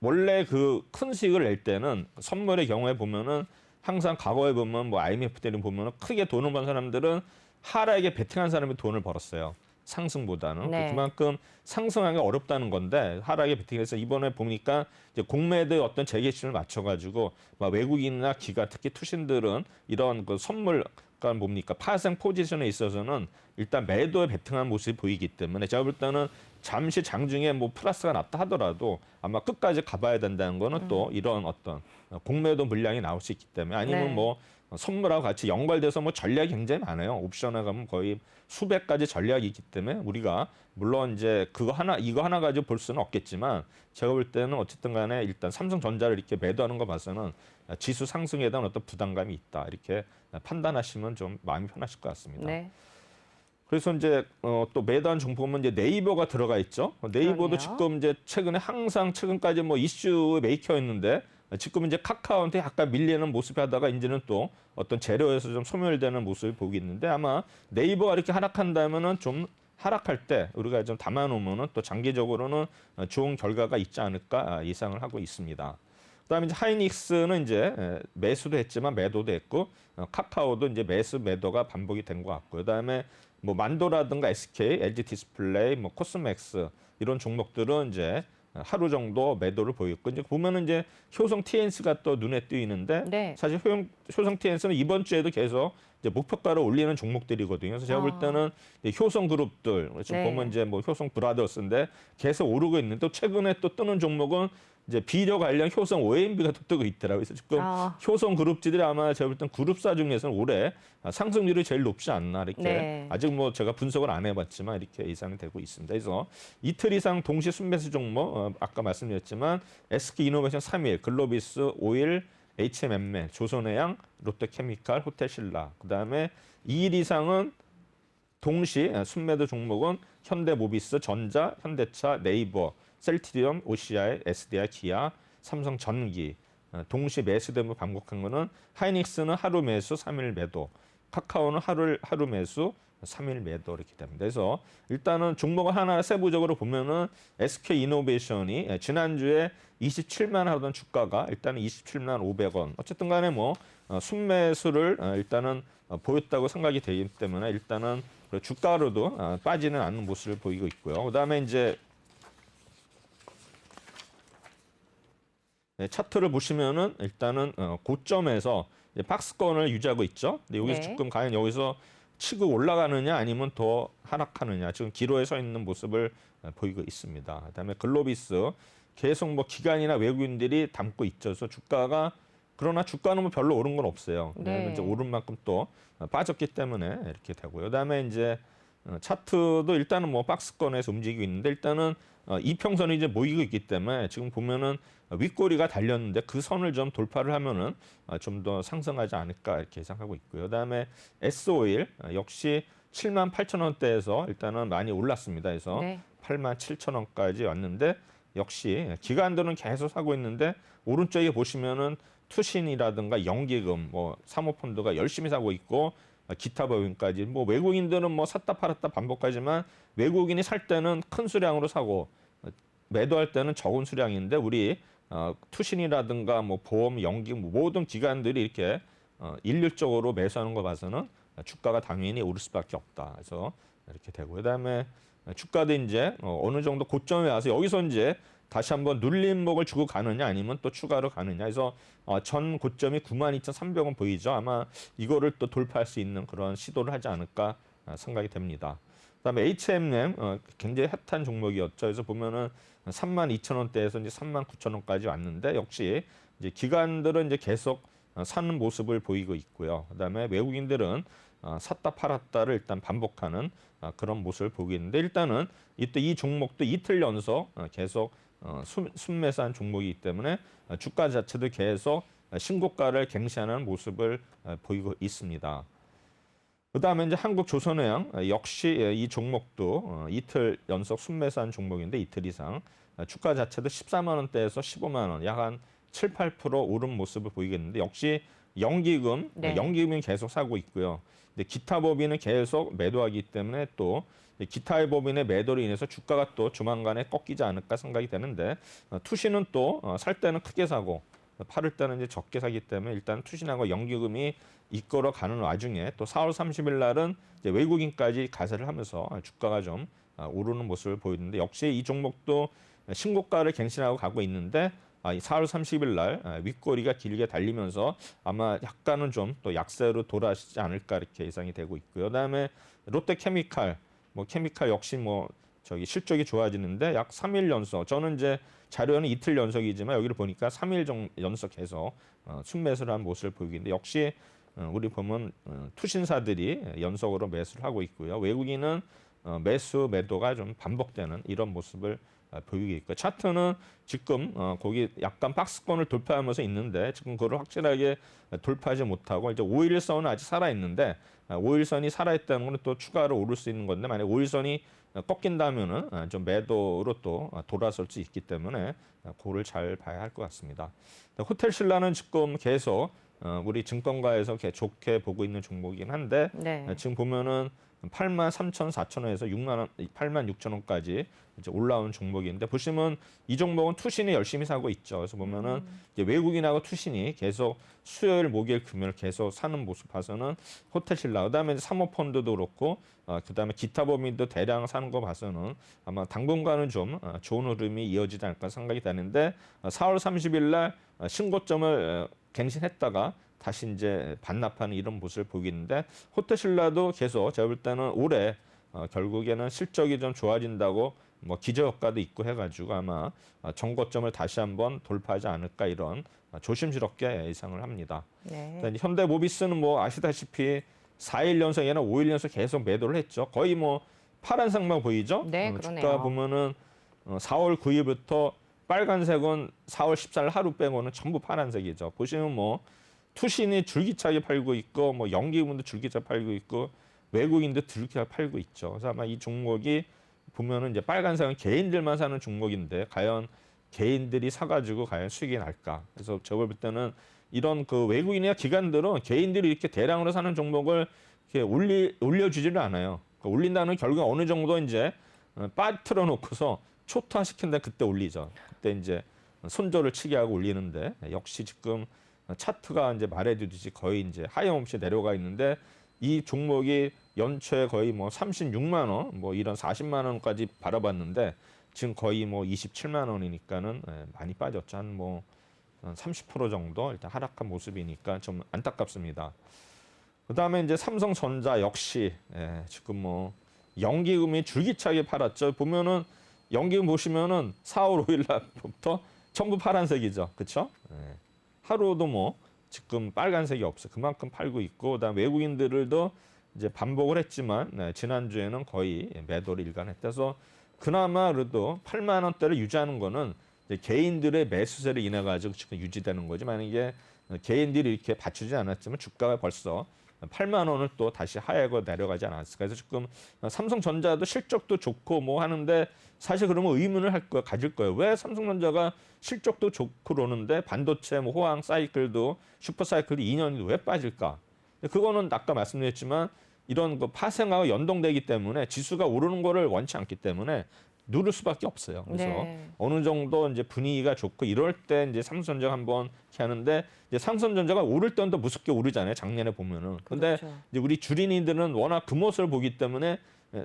원래 그 큰 수익을 낼 때는 선물의 경우에 보면은 항상 과거에 보면 뭐 IMF 때는 보면은 크게 돈을 번 사람들은 하락에 베팅한 사람이 돈을 벌었어요. 상승보다는 그만큼 상승하기가 어렵다는 건데 하락에 베팅해서 이번에 보니까 이제 공매도의 어떤 재개심을 맞춰가지고 막 외국인이나 기관 특히 투신들은 이런 그 선물 그러니까 뭡니까 파생 포지션에 있어서는 일단 매도에 베팅한 모습이 보이기 때문에 제가 볼 때는 잠시 장중에 뭐 플러스가 났다 하더라도 아마 끝까지 가봐야 된다는 거는 또 이런 어떤 공매도 물량이 나올 수 있기 때문에 아니면 뭐 선물하고 같이 연결돼서 뭐 전략이 굉장히 많아요. 옵션에 가면 거의 수백 가지 전략이 있기 때문에 우리가 물론 이제 이거 하나 가지고 볼 수는 없겠지만 제가 볼 때는 어쨌든 간에 일단 삼성전자를 이렇게 매도하는 거 봐서는 지수 상승에 대한 어떤 부담감이 있다. 이렇게 판단하시면 좀 마음이 편하실 것 같습니다. 그래서 이제 또 매도한 종목은 이제 네이버가 들어가 있죠. 네이버도 지금 이제 최근에 항상 최근까지 뭐 이슈 메이커였는데 지금 이제 카카오한테 약간 밀리는 모습이 하다가 이제는 또 어떤 재료에서 좀 소멸되는 모습을 보고 있는데 아마 네이버가 이렇게 하락한다면은 좀 하락할 때 우리가 좀 담아놓으면은 또 장기적으로는 좋은 결과가 있지 않을까 예상을 하고 있습니다. 그다음에 이제 하이닉스는 이제 매수도 했지만 매도도 했고 카카오도 이제 매수 매도가 반복이 된 것 같고요. 그다음에 뭐 만도라든가 SK, LG 디스플레이, 뭐 코스맥스 이런 종목들은 이제 하루 정도 매도를 보였고 이제 보면은 이제 효성 TNC가 또 눈에 띄는데 네. 사실 효성 TNC는 이번 주에도 계속 이제 목표가를 올리는 종목들이거든요. 그래서 제가 볼 때는 효성 그룹들 지금 네. 보면 이제 뭐 효성 브라더스인데 계속 오르고 있는데 또 최근에 또 뜨는 종목은 이제 비료 관련 효성 OMB가 또 뜨고 있더라고요. 그래서 지금 효성 그룹지들이 아마 제가 볼 땐 그룹사 중에서는 올해 상승률이 제일 높지 않나 이렇게 네. 아직 뭐 제가 분석을 안 해봤지만 이렇게 예상이 되고 있습니다. 그래서 이틀 이상 동시 순매수 종목 아까 말씀드렸지만 SK이노베이션 3일, 글로비스 5일, HMM, 조선해양, 롯데케미칼, 호텔신라. 그다음에 2일 이상은 동시 순매도 종목은 현대모비스, 전자, 현대차, 네이버, 셀트리온, OCI, SDI, 기아, 삼성전기. 동시 매수되면 반복한 거는 하이닉스는 하루 매수, 3일 매도, 카카오는 하루 매수, 3일 매도 이렇게 됩니다. 그래서 일단은 종목을 하나 세부적으로 보면은 SK이노베이션이 지난주에 27만 하던 주가가 일단은 27만 500원. 어쨌든 간에 뭐 순매수를 일단은 보였다고 생각이 되기 때문에 일단은 주가로도 빠지는 않는 모습을 보이고 있고요. 그다음에 이제 차트를 보시면은 일단은 고점에서 박스권을 유지하고 있죠. 근데 여기서 네. 지금 과연 여기서 치고 올라가느냐 아니면 더 하락하느냐 지금 기로에 서 있는 모습을 보이고 있습니다. 그다음에 글로비스 계속 뭐 기관이나 외국인들이 담고 있죠. 그래서 주가가 그러나 주가는 뭐 별로 오른 건 없어요. 네. 이제 오른 만큼 또 빠졌기 때문에 이렇게 되고요. 그다음에 이제 차트도 일단은 뭐 박스권에서 움직이고 있는데 일단은 이평선이 이제 모이고 있기 때문에 지금 보면은 윗꼬리가 달렸는데 그 선을 좀 돌파를 하면은 좀 더 상승하지 않을까 이렇게 예상하고 있고요. 그다음에 S51 역시 7만 8천 원대에서 일단은 많이 올랐습니다. 그래서 네. 8만 7천 원까지 왔는데 역시 기관들은 계속 사고 있는데 오른쪽에 보시면은 투신이라든가 연기금, 뭐 사모펀드가 열심히 사고 있고 기타 법인까지 뭐 외국인들은 뭐 샀다 팔았다 반복하지만 외국인이 살 때는 큰 수량으로 사고 매도할 때는 적은 수량인데 우리 투신이라든가 뭐 보험, 연기금 모든 기관들이 이렇게 일률적으로 매수하는 거 봐서는 주가가 당연히 오를 수밖에 없다. 그래서 이렇게 되고 그다음에 주가도 이제 어느 정도 고점에 와서 여기서 이제 다시 한번 눌림목을 주고 가느냐 아니면 또 추가로 가느냐. 그래서 전 고점이 92,300원 보이죠. 아마 이거를 또 돌파할 수 있는 그런 시도를 하지 않을까 생각이 됩니다. 그다음에 HMM 굉장히 핫한 종목이었죠. 그래서 보면은 32,000원대에서 이제 39,000원까지 왔는데 역시 이제 기관들은 이제 계속 사는 모습을 보이고 있고요. 그다음에 외국인들은 샀다 팔았다를 일단 반복하는 그런 모습을 보고 있는데 일단은 이때 이 종목도 이틀 연속 계속 순매수한 종목이기 때문에 주가 자체도 계속 신고가를 갱신하는 모습을 보이고 있습니다. 그다음에 이제 한국조선해양 역시 이 종목도 이틀 연속 순매수한 종목인데 이틀 이상 주가 자체도 14만 원대에서 15만 원, 약 한 7, 8% 오른 모습을 보이겠는데 역시 연기금, 네. 연기금이 계속 사고 있고요. 근데 기타 법인은 계속 매도하기 때문에 또 기타의 법인의 매도로 인해서 주가가 또 조만간에 꺾이지 않을까 생각이 되는데 투신은 또 살 때는 크게 사고 팔을 때는 이제 적게 사기 때문에 일단 투신하고 연기금이 이끌어 가는 와중에 또 4월 30일 날은 이제 외국인까지 가세를 하면서 주가가 좀 오르는 모습을 보이는데 역시 이 종목도 신고가를 갱신하고 가고 있는데 4월 30일 날 윗꼬리가 길게 달리면서 아마 약간은 좀 또 약세로 돌아가지 않을까 이렇게 예상이 되고 있고요. 그다음에 롯데케미칼, 뭐 케미칼 역시 뭐 저기 실적이 좋아지는데 약 3일 연속. 저는 이제 자료는 이틀 연속이지만 여기를 보니까 3일 연속해서 순매수를 한 모습을 보이는데 역시 우리 보면 투신사들이 연속으로 매수를 하고 있고요. 외국인은 매수 매도가 좀 반복되는 이런 모습을 보이고 있고 차트는 지금 거기 약간 박스권을 돌파하면서 있는데 지금 그걸 확실하게 돌파하지 못하고 이제 5일선은 아직 살아 있는데 5일선이 살아 있다는 건 또 추가로 오를 수 있는 건데 만약 5일선이 꺾인다면은 좀 매도로 또 돌아설 수 있기 때문에 그거를 잘 봐야 할 것 같습니다. 호텔 신라는 지금 계속 우리 증권가에서 좋게 보고 있는 종목이긴 한데 네. 지금 보면은 83,400원에서 86,000원까지 이제 올라온 종목인데 보시면 이 종목은 투신이 열심히 사고 있죠. 그래서 보면은 이제 외국인하고 투신이 계속 수요일, 목요일, 금요일 계속 사는 모습 봐서는 호텔 신라, 그다음에 이제 사모펀드도 그렇고 그다음에 기타 법인도 대량 사는 거 봐서는 아마 당분간은 좀 좋은 흐름이 이어지지 않을까 생각이 되는데 4월 30일 날 신고점을 갱신했다가 다시 이제 반납하는 이런 모습을 보이는데 호텔 신라도 계속 제가 볼 때는 올해 결국에는 실적이 좀 좋아진다고 뭐 기저효과도 있고 해가지고 아마 정고점을 다시 한번 돌파하지 않을까 이런 조심스럽게 예상을 합니다. 네. 현대모비스는 뭐 아시다시피 4일 연속이나 5일 연속 계속 매도를 했죠. 거의 뭐 파란색만 보이죠? 네, 그러네요. 주가 보면은 4월 9일부터 빨간색은 4월 14일 하루 빼고는 전부 파란색이죠. 보시면 뭐 투신이 줄기차게 팔고 있고 뭐 연기금도 줄기차게 팔고 있고 외국인도 줄기차게 팔고 있죠. 그래서 아마 이 종목이 보면은 이제 빨간색은 개인들만 사는 종목인데 과연 개인들이 사가지고 과연 수익이 날까? 그래서 제가 볼 때는 이런 그 외국인이나 기관들은 개인들이 이렇게 대량으로 사는 종목을 이렇게 올려주지를 않아요. 그러니까 올린다는 결국 어느 정도 이제 빠뜨려 놓고서 초토화시킨다 그때 올리죠. 그때 이제 손절을 치게 하고 올리는데 역시 지금 차트가 이제 말해주듯이 거의 이제 하염없이 내려가 있는데 이 종목이 연초에 거의 뭐 36만 원, 뭐 이런 40만 원까지 바라봤는데 지금 거의 뭐 27만 원이니까는 많이 빠졌죠. 한 뭐 30% 정도 일단 하락한 모습이니까 좀 안타깝습니다. 그다음에 이제 삼성전자 역시 지금 뭐 연기금이 줄기차게 팔았죠. 보면은 연기금 보시면은 4월 5일 날부터 전부 파란색이죠. 그렇죠? 하루도 뭐 지금 빨간색이 없어. 그만큼 팔고 있고 그다음 외국인들도 이제 반복을 했지만 지난주에는 거의 매도를 일관했다. 그래서 그나마 그래도 8만 원대를 유지하는 거는 이제 개인들의 매수세를 인해 가지고 지금 유지되는 거지. 만약에 개인들이 이렇게 받치지 않았지만 주가가 벌써 8만 원을 또 다시 하향으로 내려가지 않았을까. 그래서 지금 삼성전자도 실적도 좋고 뭐 하는데 사실 그러면 의문을 가질 거예요. 왜 삼성전자가 실적도 좋고 그러는데 반도체, 뭐 호황 사이클도 슈퍼사이클도 2년이 왜 빠질까? 그거는 아까 말씀드렸지만 이런 그 파생하고 연동되기 때문에 지수가 오르는 거를 원치 않기 때문에 누를 수밖에 없어요. 그래서 어느 정도 이제 분위기가 좋고 이럴 때 이제 삼성전자가 한번 이렇게 하는데 이제 삼성전자가 오를 때는 더 무섭게 오르잖아요. 작년에 보면은. 근데 그렇죠. 이제 우리 주린이들은 워낙 그 모습을 보기 때문에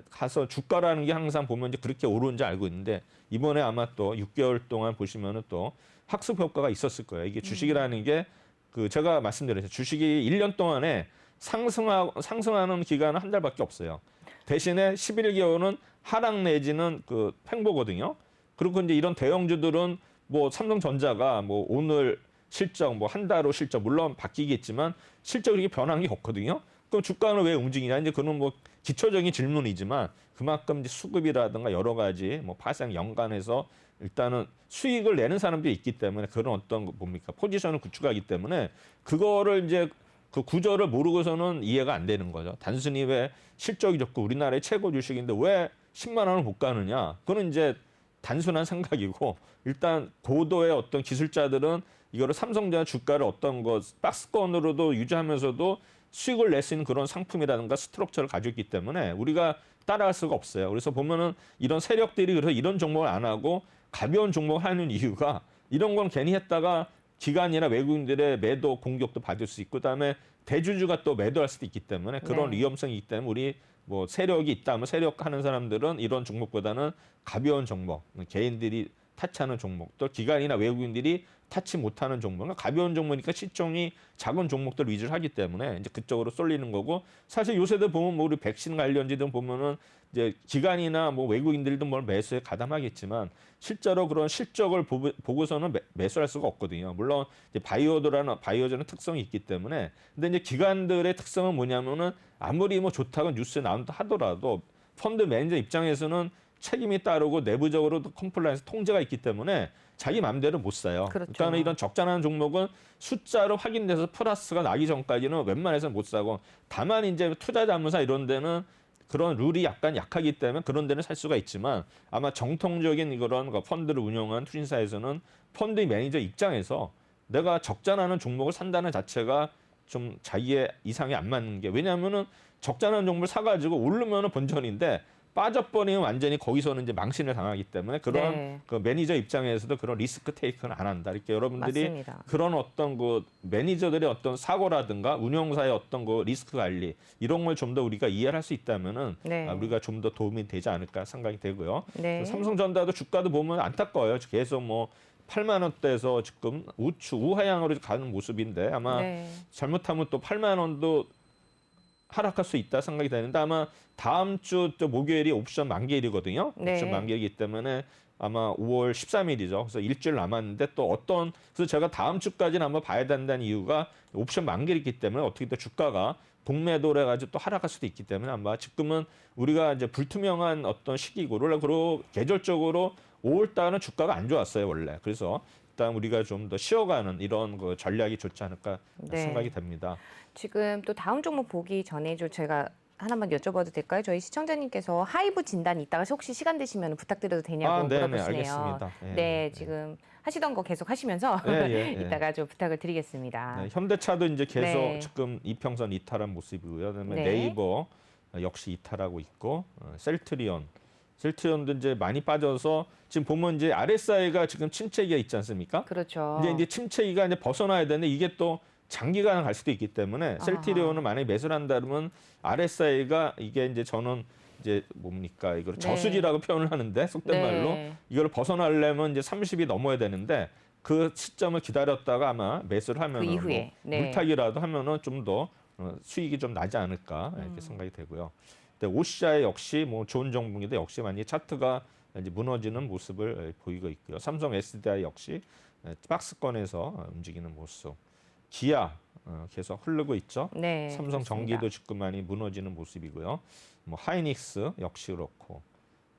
가서 주가라는 게 항상 보면 이제 그렇게 오르는지 알고 있는데 이번에 아마 또 6개월 동안 보시면은 또 학습 효과가 있었을 거예요. 이게 주식이라는 게 그 제가 말씀드렸죠. 주식이 1년 동안에 상승하는 기간은 한 달밖에 없어요. 대신에 11개월은 하락 내지는 그 횡보거든요. 그리고 이제 이런 대형주들은 뭐 삼성전자가 뭐 오늘 실적 뭐 한 달 후 실적 물론 바뀌겠지만 실적이 이렇게 변한 게 없거든요. 그럼 주가는 왜 움직이냐? 이제 그는 뭐 기초적인 질문이지만 그만큼 이제 수급이라든가 여러 가지 뭐 파생 연간해서 일단은 수익을 내는 사람들이 있기 때문에 그런 어떤 뭡니까 포지션을 구축하기 때문에 그거를 이제 그 구조를 모르고서는 이해가 안 되는 거죠. 단순히 왜 실적이 좋고 우리나라의 최고 주식인데 왜 10만 원을 못 가느냐? 그건 이제 단순한 생각이고 일단 고도의 어떤 기술자들은 이거를 삼성전자 주가를 어떤 것 박스권으로도 유지하면서도 수익을 낼 수 있는 그런 상품이라든가 스트럭처를 가지고 있기 때문에 우리가 따라갈 수가 없어요. 그래서 보면은 이런 세력들이 그래서 이런 종목을 안 하고 가벼운 종목을 하는 이유가 이런 건 괜히 했다가 기관이나 외국인들의 매도 공격도 받을 수 있고 그다음에 대주주가 또 매도할 수도 있기 때문에 그런 위험성이 있기 때문에 우리 뭐 세력이 있다면 세력 하는 사람들은 이런 종목보다는 가벼운 종목, 개인들이 타치하는 종목, 또 기관이나 외국인들이 타치 못하는 종목, 가벼운 종목이니까 시총이 작은 종목들 위주로 하기 때문에 이제 그쪽으로 쏠리는 거고 사실 요새도 보면 뭐 우리 백신 관련지들 보면은 이제 기관이나 뭐 외국인들도 뭘 매수에 가담하겠지만 실제로 그런 실적을 보고서는 매수할 수가 없거든요. 물론 이제 바이오저는 특성이 있기 때문에 근데 이제 기관들의 특성은 뭐냐면은 아무리 뭐 좋다고 뉴스에 나온다 하더라도 펀드 매니저 입장에서는 책임이 따르고 내부적으로도 컴플라이언스 통제가 있기 때문에 자기 마음대로 못 사요. 그렇죠. 그러니까 이런 적자나는 종목은 숫자로 확인돼서 플러스가 나기 전까지는 웬만해서 못 사고, 다만 이제 투자자문사 이런 데는 그런 룰이 약간 약하기 때문에 그런 데는 살 수가 있지만, 아마 정통적인 그런 펀드를 운영한 투신사에서는 펀드 매니저 입장에서 내가 적자나는 종목을 산다는 자체가 좀 자기의 이상이 안 맞는 게, 왜냐하면은 적자나는 종목을 사가지고 오르면은 본전인데 빠져버리면 완전히 거기서는 이제 망신을 당하기 때문에 그런 네. 그 매니저 입장에서도 그런 리스크 테이크는 안 한다. 이렇게 여러분들이 맞습니다. 그런 어떤 그 매니저들의 어떤 사고라든가 운영사의 어떤 그 리스크 관리 이런 걸 좀 더 우리가 이해를 할 수 있다면은 네. 우리가 좀 더 도움이 되지 않을까 생각이 되고요. 네. 삼성전자도 주가도 보면 안타까워요. 계속 뭐 8만 원대에서 지금 우하향으로 가는 모습인데, 아마 네. 잘못하면 또 8만 원도 하락할 수 있다 생각이 되는데, 아마 다음 주 또 목요일이 옵션 만기일이거든요. 네. 옵션 만기이기 때문에 아마 5월 13일이죠. 그래서 일주일 남았는데 또 어떤, 그래서 제가 다음 주까지는 한번 봐야 된다는 이유가 옵션 만기이기 때문에 어떻게 또 주가가 동매도를 해가지고 또 하락할 수도 있기 때문에, 아마 지금은 우리가 이제 불투명한 어떤 시기고, 그리고 계절적으로 5월 달은 주가가 안 좋았어요 원래. 그래서 일단 우리가 좀 더 쉬어가는 이런 그 전략이 좋지 않을까 네. 생각이 됩니다. 지금 또 다음 종목 보기 전에 제가 하나만 여쭤봐도 될까요? 저희 시청자님께서 하이브 진단 이따가 혹시 시간 되시면 부탁드려도 되냐고 네네, 물어보시네요. 알겠습니다. 네, 지금 하시던 거 계속 하시면서 예. 이따가 좀 부탁을 드리겠습니다. 네, 현대차도 이제 계속 네. 지금 이평선 이탈한 모습이고요. 그다음에 네. 네이버 역시 이탈하고 있고, 셀트리온도 이제 많이 빠져서 지금 보면 이제 RSI가 지금 침체기가 있지 않습니까? 그렇죠. 이제 침체기가 이제 벗어나야 되는데 이게 또 장기간 갈 수도 있기 때문에, 셀트리온을 만약에 매수를 한다 그러면 RSI가 이게 이제 저는 이제 뭡니까 이걸 네. 저수지라고 표현을 하는데, 속된 말로 이걸 벗어나려면 이제 30이 넘어야 되는데, 그 시점을 기다렸다가 아마 매수를 하면 그 이후에. 네. 물타기라도 하면은 좀 더 수익이 좀 나지 않을까 이렇게 생각이 되고요. 근데 OCI 역시 뭐 좋은 종목인데 역시 많이 차트가 이제 무너지는 모습을 보이고 있고요. 삼성 SDI 역시 박스권에서 움직이는 모습. 기아 계속 흐르고 있죠. 네, 삼성 그렇습니다. 전기도 지금 많이 무너지는 모습이고요. 뭐 하이닉스 역시 그렇고,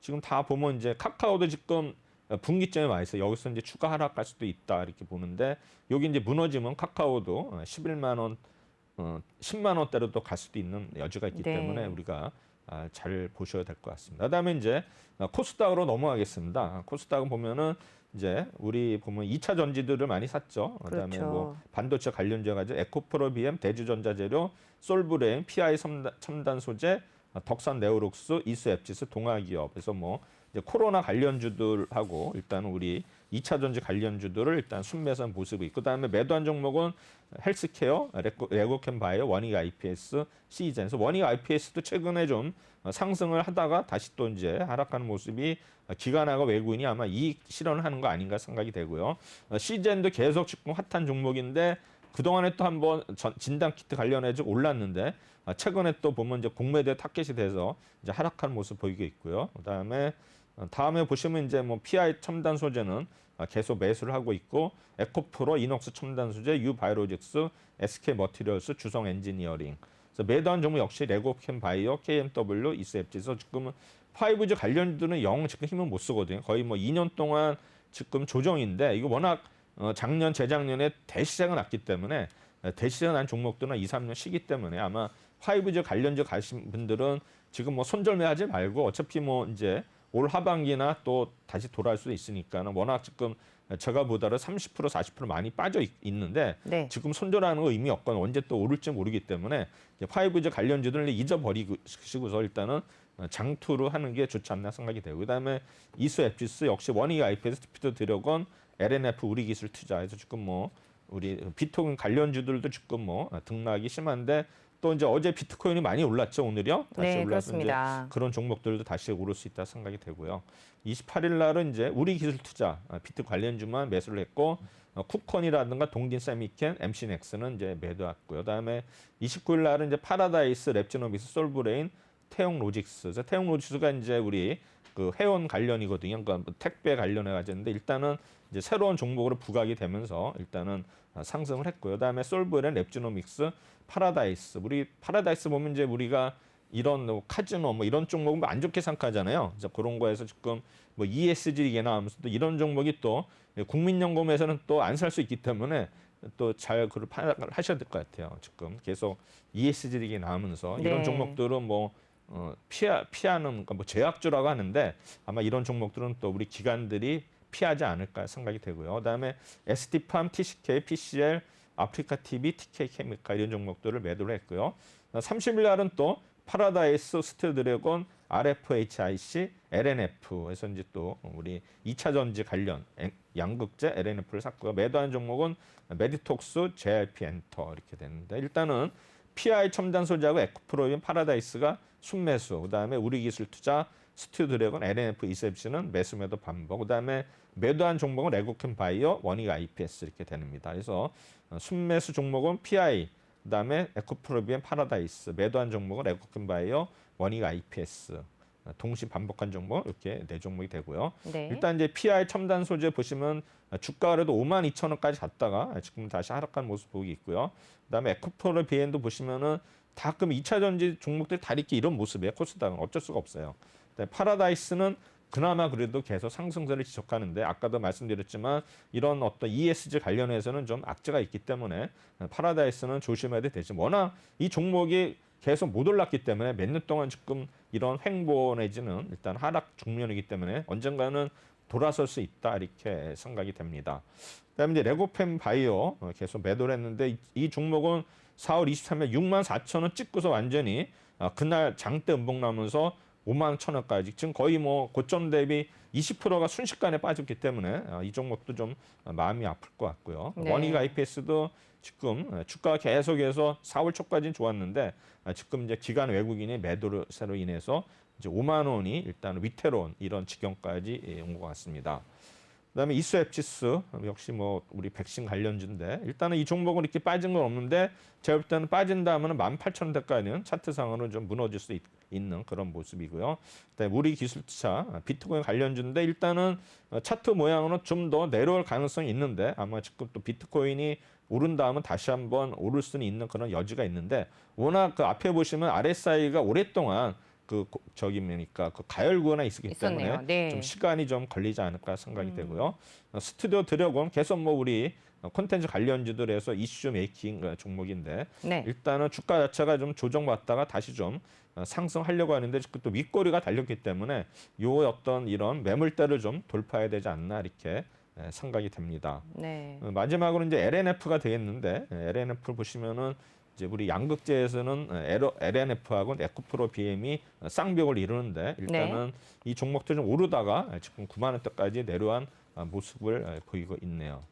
지금 다 보면 이제 카카오도 지금 분기점에 와 있어요. 여기서 이제 추가 하락할 수도 있다 이렇게 보는데, 여기 이제 무너지면 카카오도 11만 원, 10만 원대로 또 갈 수도 있는 여지가 있기 네. 때문에 우리가 잘 보셔야 될 것 같습니다. 그다음에 이제 코스닥으로 넘어가겠습니다. 코스닥은 보면은 이제 우리 보면 2차 전지들을 많이 샀죠. 그다음에 그렇죠. 뭐 반도체 관련주에 가지고 에코프로비엠, 대주전자재료, 솔브레인, PI 첨단 소재, 덕산 네오룩스, 이수 앱지스, 동아기업. 그래서 뭐 이제 코로나 관련주들하고 일단 우리 2차 전지 관련주들을 일단 순매수한 모습이 있고, 그다음에 매도한 종목은 헬스케어, 레고캠 바이오, 원익 IPS, 시젠. 그래서 원익 IPS도 최근에 좀 상승을 하다가 다시 또 이제 하락하는 모습이, 기관하고 외국인이 아마 이익 실현을 하는 거 아닌가 생각이 되고요. 시젠도 계속 지금 핫한 종목인데, 그동안에 또 한번 진단 키트 관련해서 올랐는데, 최근에 또 보면 이제 공매도에 타겟이 돼서 이제 하락하는 모습 보이고 있고요. 그다음에 다음에 보시면 이제 뭐 PI 첨단 소재는 계속 매수를 하고 있고, 에코프로, 이녹스 첨단 소재, 유바이오로직스, SK 머티리얼스, 주성 엔지니어링. 그래서 매도한 종목 역시 레고캠 바이오, KMW, 이스앱지서. 지금은 5G 관련주들은 영 지금 힘을 못 쓰거든요. 거의 뭐 2년 동안 지금 조정인데, 이거 워낙 작년, 재작년에 대시세가 났기 때문에, 대시세가 난 종목들은 2, 3년 쉬기 때문에 아마 5G 관련주 가신 분들은 지금 뭐 손절매하지 말고, 어차피 뭐 이제 올 하반기나 또 다시 돌아올 수도 있으니까, 워낙 지금 제가 보다는 30% 40% 많이 빠져 있는데, 네. 지금 손절하는 거 의미 없거나 언제 또 오를지 모르기 때문에 5G 관련주들을 잊어버리시고서 일단은 장투로 하는 게 좋지 않나 생각이 되고, 그다음에 이수 앱지스 역시 원익 IPS, 스피드 드래곤, LNF 우리 기술 투자해서 지금 뭐 우리 비트코인 관련주들도 지금 뭐 등락이 심한데, 또 이제 어제 비트코인이 많이 올랐죠, 오늘이요. 다시 네, 올라서 그렇습니다. 이제 그런 종목들도 다시 오를 수 있다 생각이 되고요. 28일 날은 이제 우리 기술 투자 비트 관련주만 매수를 했고, 쿠콘이라든가 동진 세미켄, MC넥스는 이제 매도했고요. 그다음에 29일 날은 이제 파라다이스, 랩지노믹스, 솔브레인, 태용 로직스. 태용 로직스가 이제 우리 그 회원 관련이거든요. 그러니까 택배 관련해 가지는데, 일단은 이제 새로운 종목으로 부각이 되면서 일단은 상승을 했고요. 그다음에 솔브레인, 랩지노믹스, 파라다이스. 우리 파라다이스 보면 이제 우리가 이런 뭐 카지노 뭐 이런 종목은 안 좋게 생각하잖아요. 그래서 그런 거에서 지금 뭐 ESG 얘기 나오면서도 이런 종목이 또 국민연금에서는 또 안 살 수 있기 때문에 또 잘 그걸 하셔야 될 것 같아요. 지금 계속 ESG 얘기 나오면서 이런 네. 종목들은 뭐 피하는 그러니까 뭐 제약주라고 하는데 아마 이런 종목들은 또 우리 기관들이 피하지 않을까 생각이 되고요. 그다음에 ST팜, TCK, PCL, 아프리카 TV, TK 케미칼 이런 종목들을 매도를 했고요. 30일 날은 또 파라다이스, 스틸드래곤, RFHIC, LNF에서 이제 또 우리 2차 전지 관련 양극재 LNF를 샀고요. 매도한 종목은 메디톡스, JRP 엔터 이렇게 됐는데 일단은 PI 첨단 소재하고 에코프로인 파라다이스가 순매수, 그다음에 우리기술투자, 스튜드래곤, LNF, 이셉시는 매수 매도 반복, 그다음에 매도한 종목은 레고캠 바이오, 원익 IPS 이렇게 됩니다. 그래서 순매수 종목은 PI, 그다음에 에코프로비엔 파라다이스, 매도한 종목은 레고캠 바이오, 원익 IPS, 동시 반복한 종목 이렇게 네 종목이 되고요. 네. 일단 이제 PI 첨단 소재 보시면 주가가 그래도 52,000원까지 갔다가 지금 다시 하락한 모습 보기 있고요. 그다음에 에코프로비엔도 보시면은 다 그럼 2차 전지 종목들이 다 이렇게 이런 모습이에요. 코스닥은 어쩔 수가 없어요. 파라다이스는 그나마 그래도 계속 상승세를 지속하는데 아까도 말씀드렸지만 이런 어떤 ESG 관련해서는 좀 악재가 있기 때문에 파라다이스는 조심해야 되지. 워낙 이 종목이 계속 못 올랐기 때문에 몇 년 동안 지금 이런 횡보 내지는 일단 하락 국면이기 때문에 언젠가는 돌아설 수 있다 이렇게 생각이 됩니다. 그다음에 이제 레고펜 바이오 계속 매도를 했는데 이 종목은 4월 23일 64,000원 찍고서 완전히 그날 장대 음봉 나면서 51,000원까지 지금 거의 뭐 고점 대비 20%가 순식간에 빠졌기 때문에 이 종목도 좀 마음이 아플 것 같고요. 네. 원익 IPS도 지금 주가가 계속해서 4월 초까지는 좋았는데 지금 이제 기관 외국인의 매도로 인해서 이제 5만 원이 일단 위태로운 이런 지경까지 온 것 같습니다. 그다음에 이수앱지스 역시 뭐 우리 백신 관련주인데 일단은 이 종목은 이렇게 빠진 건 없는데 제가 볼 때는 빠진다 하면은 18,000원대까지는 차트상으로는 좀 무너질 수 있는 그런 모습이고요. 그다음에 우리 기술투자 비트코인 관련주인데 일단은 차트 모양으로는 좀 더 내려올 가능성이 있는데 아마 지금 또 비트코인이 오른 다음은 다시 한번 오를 수는 있는 그런 여지가 있는데 워낙 그 앞에 보시면 RSI가 오랫동안 그저기니까 그 가열구가 있었기 있었네요. 때문에 네. 좀 시간이 좀 걸리지 않을까 생각이 되고요. 스튜디오 드래곤 계속 뭐 우리 콘텐츠 관련주들에서 이슈 메이킹 종목인데 네. 일단은 주가 자체가 좀 조정받다가 다시 좀 상승하려고 하는데 또 윗꼬리가 달렸기 때문에 요 어떤 이런 매물대를 좀 돌파해야 되지 않나 이렇게 생각이 됩니다. 네. 마지막으로 이제 LNF가 되겠는데 LNF를 보시면은 이제 우리 양극재에서는 LNF하고 에코프로 BM이 쌍벽을 이루는데 일단은 이 종목들 좀 오르다가 지금 9만 원대까지 내려간 모습을 보이고 있네요.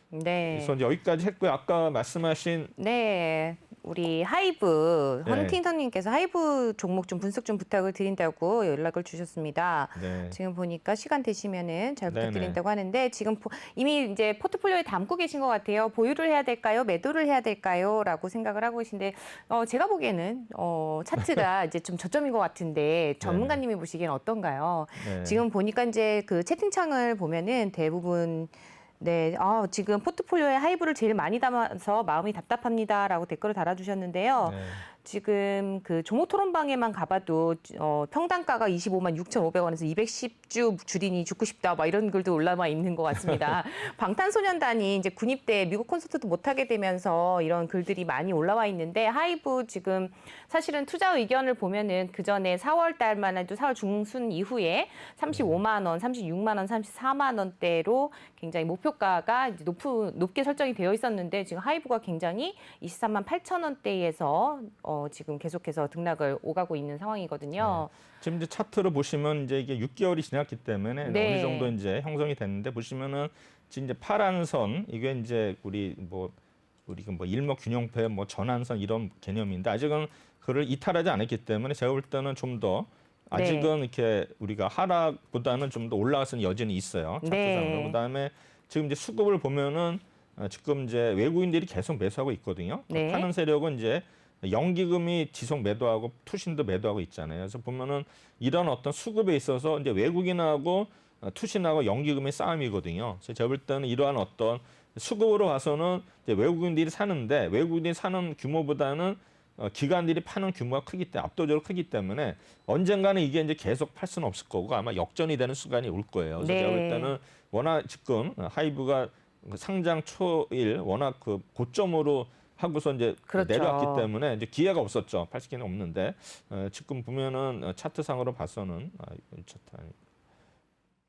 네. 그래서 이제 여기까지 했고요. 아까 말씀하신 네, 우리 하이브 네. 헌팅턴님께서 하이브 종목 좀 분석 좀 부탁을 드린다고 연락을 주셨습니다. 네. 지금 보니까 시간 되시면은 잘 네네. 부탁드린다고 하는데 지금 이미 이제 포트폴리오에 담고 계신 것 같아요. 보유를 해야 될까요? 매도를 해야 될까요?라고 생각을 하고 계신데 제가 보기에는 차트가 이제 좀 저점인 것 같은데 전문가님이 보시기엔 어떤가요? 네. 지금 보니까 이제 그 채팅창을 보면은 대부분 네, 지금 포트폴리오에 하이브를 제일 많이 담아서 마음이 답답합니다라고 댓글을 달아주셨는데요. 네. 지금 그 종목 토론방에만 가봐도 평단가가 25만 6,500원에서 210주 줄이니 죽고 싶다 막 이런 글도 올라와 있는 것 같습니다. 방탄소년단이 이제 군입대 미국 콘서트도 못하게 되면서 이런 글들이 많이 올라와 있는데 하이브 지금 사실은 투자 의견을 보면은 그 전에 4월 달만 해도 4월 중순 이후에 35만 원, 36만 원, 34만 원대로 굉장히 목표가가 이제 높게 설정이 되어 있었는데 지금 하이브가 굉장히 23만 8천 원대에서 지금 계속해서 등락을 오가고 있는 상황이거든요. 지금 이제 차트를 보시면 이제 이게 6개월이 지났기 때문에 네. 어느 정도 이제 형성이 됐는데 보시면은 지금 이제 파란 선 이게 이제 우리 일목균형표 뭐 전환선 이런 개념인데 아직은 그를 이탈하지 않았기 때문에 제가 볼 때는 좀 더 아직은 이렇게 우리가 하락보다는 좀 더 올라갈 수 있는 여지는 있어요. 차트상으로. 네. 그다음에 지금 이제 수급을 보면은 지금 이제 외국인들이 계속 매수하고 있거든요. 네. 파는 세력은 이제 연기금이 지속 매도하고 투신도 매도하고 있잖아요. 그래서 보면은 이런 어떤 수급에 있어서 이제 외국인하고 투신하고 연기금의 싸움이거든요. 그래서 제가 볼 때는 이러한 어떤 수급으로 봐서는 이제 외국인들이 사는데 외국인이 사는 규모보다는 기관들이 파는 규모가 압도적으로 크기 때문에 언젠가는 이게 이제 계속 팔 수는 없을 거고 아마 역전이 되는 순간이 올 거예요. 그래서 네. 제가 볼 때는 워낙 지금 하이브가 상장 초일 워낙 그 고점으로 하고서 이제 그렇죠. 내려왔기 때문에 이제 기회가 없었죠. 팔 수는 없는데 지금 보면은 차트상으로 봐서는 이 차트 아니.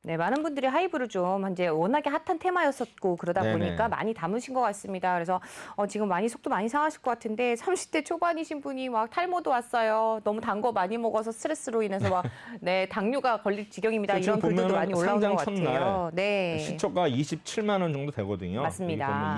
네, 많은 분들이 하이브를 좀 이제 워낙에 핫한 테마였었고 그러다 네네. 보니까 많이 담으신 것 같습니다. 그래서 지금 속도 많이 상하실 것 같은데 30대 초반이신 분이 막 탈모도 왔어요. 너무 단 거 많이 먹어서 스트레스로 인해서 막 네, 당뇨가 걸릴 지경입니다. 이런 지금 글들도 보면은 많이 올라오는 것 상장 같아요. 네. 시초가 27만 원 정도 되거든요. 맞습니다.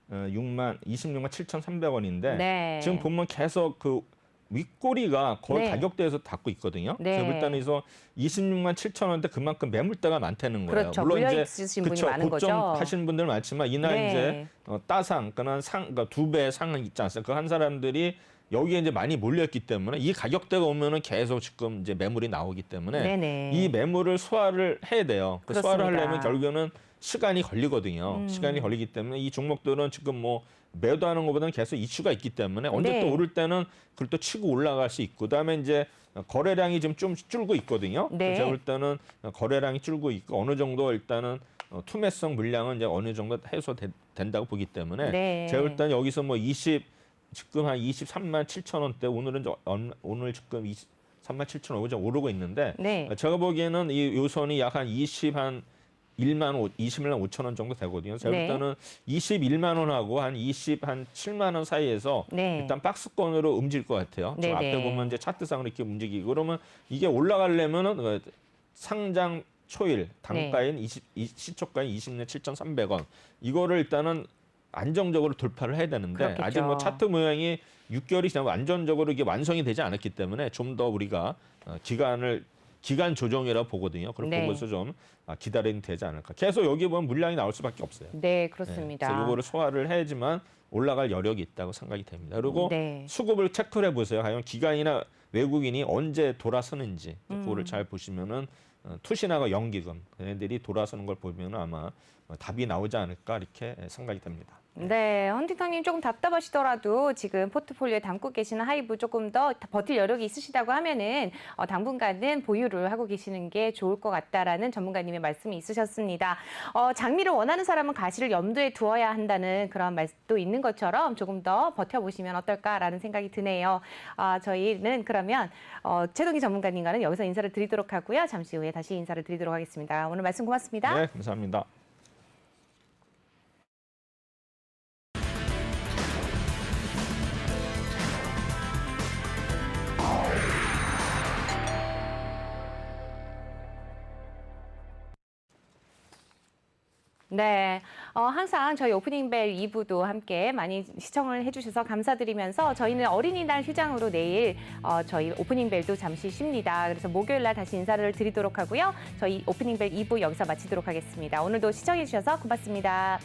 여기 보면 26만 7,300원인데 네. 지금 보면 계속 그 윗꼬리가 거의 네. 가격대에서 닿고 있거든요. 네. 그래서 일단 그래서 26만 7천 원대 그만큼 매물대가 많다는 거예요. 그렇죠. 물론 물려 이제 있으신 분이 그쵸, 많은 고점 거죠. 하시는 분들 많지만 이날 네. 이제 따상 그러니까 그러니까 2배 상은 있지 않습니까? 그 한 사람들이 여기에 이제 많이 몰렸기 때문에 이 가격대가 오면은 계속 지금 이제 매물이 나오기 때문에 네네. 이 매물을 소화를 해야 돼요. 그 소화를 그렇습니다. 하려면 결국에는 시간이 걸리거든요. 시간이 걸리기 때문에 이 종목들은 지금 뭐 매도하는 것보다는 계속 이슈가 있기 때문에 언제 네. 또 오를 때는 그걸 또 치고 올라갈 수 있고 그다음에 이제 거래량이 지금 좀 줄고 있거든요. 네. 제가 볼 때는 거래량이 줄고 있고 어느 정도 일단은 투매성 물량은 이제 어느 정도 해소된다고 보기 때문에 네. 제가 볼 때는 여기서 뭐 지금 한 23만 7천 원대 오늘은 오늘 지금 23만 7천 원 오르고 있는데 네. 제가 보기에는 이 요선이 약 한 21만 5천 원 정도 되거든요. 제가 네. 볼 때는 21만 원하고 한 7만 원 사이에서 네. 일단 박스권으로 움직일 것 같아요. 네, 저 앞에 네. 보면 이제 차트상으로 이렇게 움직이고 그러면 이게 올라가려면은 상장 초일 단가인 시초가인 20년 7,300원 이거를 일단은 안정적으로 돌파를 해야 되는데 그렇겠죠. 아직 뭐 차트 모양이 6개월이 지나면 안정적으로 이게 완성이 되지 않았기 때문에 좀 더 우리가 기간 조정이라고 보거든요. 그걸 네. 보고서 좀 기다리면 되지 않을까. 계속 여기 보면 물량이 나올 수밖에 없어요. 네, 그렇습니다. 그래서 이거를 소화를 해야지만 올라갈 여력이 있다고 생각이 됩니다. 그리고 네. 수급을 체크를 해보세요. 과연 기관이나 외국인이 언제 돌아서는지 그거를 잘 보시면은 투신하고 연기금 얘네들이 돌아서는 걸 보면 아마 답이 나오지 않을까 이렇게 생각이 됩니다. 네, 헌팅턴님 조금 답답하시더라도 지금 포트폴리오에 담고 계시는 하이브 조금 더 버틸 여력이 있으시다고 하면은 당분간은 보유를 하고 계시는 게 좋을 것 같다라는 전문가님의 말씀이 있으셨습니다. 장미를 원하는 사람은 가시를 염두에 두어야 한다는 그런 말도 있는 것처럼 조금 더 버텨보시면 어떨까라는 생각이 드네요. 저희는 그러면 최동희 전문가님과는 여기서 인사를 드리도록 하고요. 잠시 후에 다시 인사를 드리도록 하겠습니다. 오늘 말씀 고맙습니다. 네, 감사합니다. 네, 항상 저희 오프닝벨 2부도 함께 많이 시청을 해주셔서 감사드리면서 저희는 어린이날 휴장으로 내일 저희 오프닝벨도 잠시 쉽니다. 그래서 목요일 날 다시 인사를 드리도록 하고요. 저희 오프닝벨 2부 여기서 마치도록 하겠습니다. 오늘도 시청해주셔서 고맙습니다.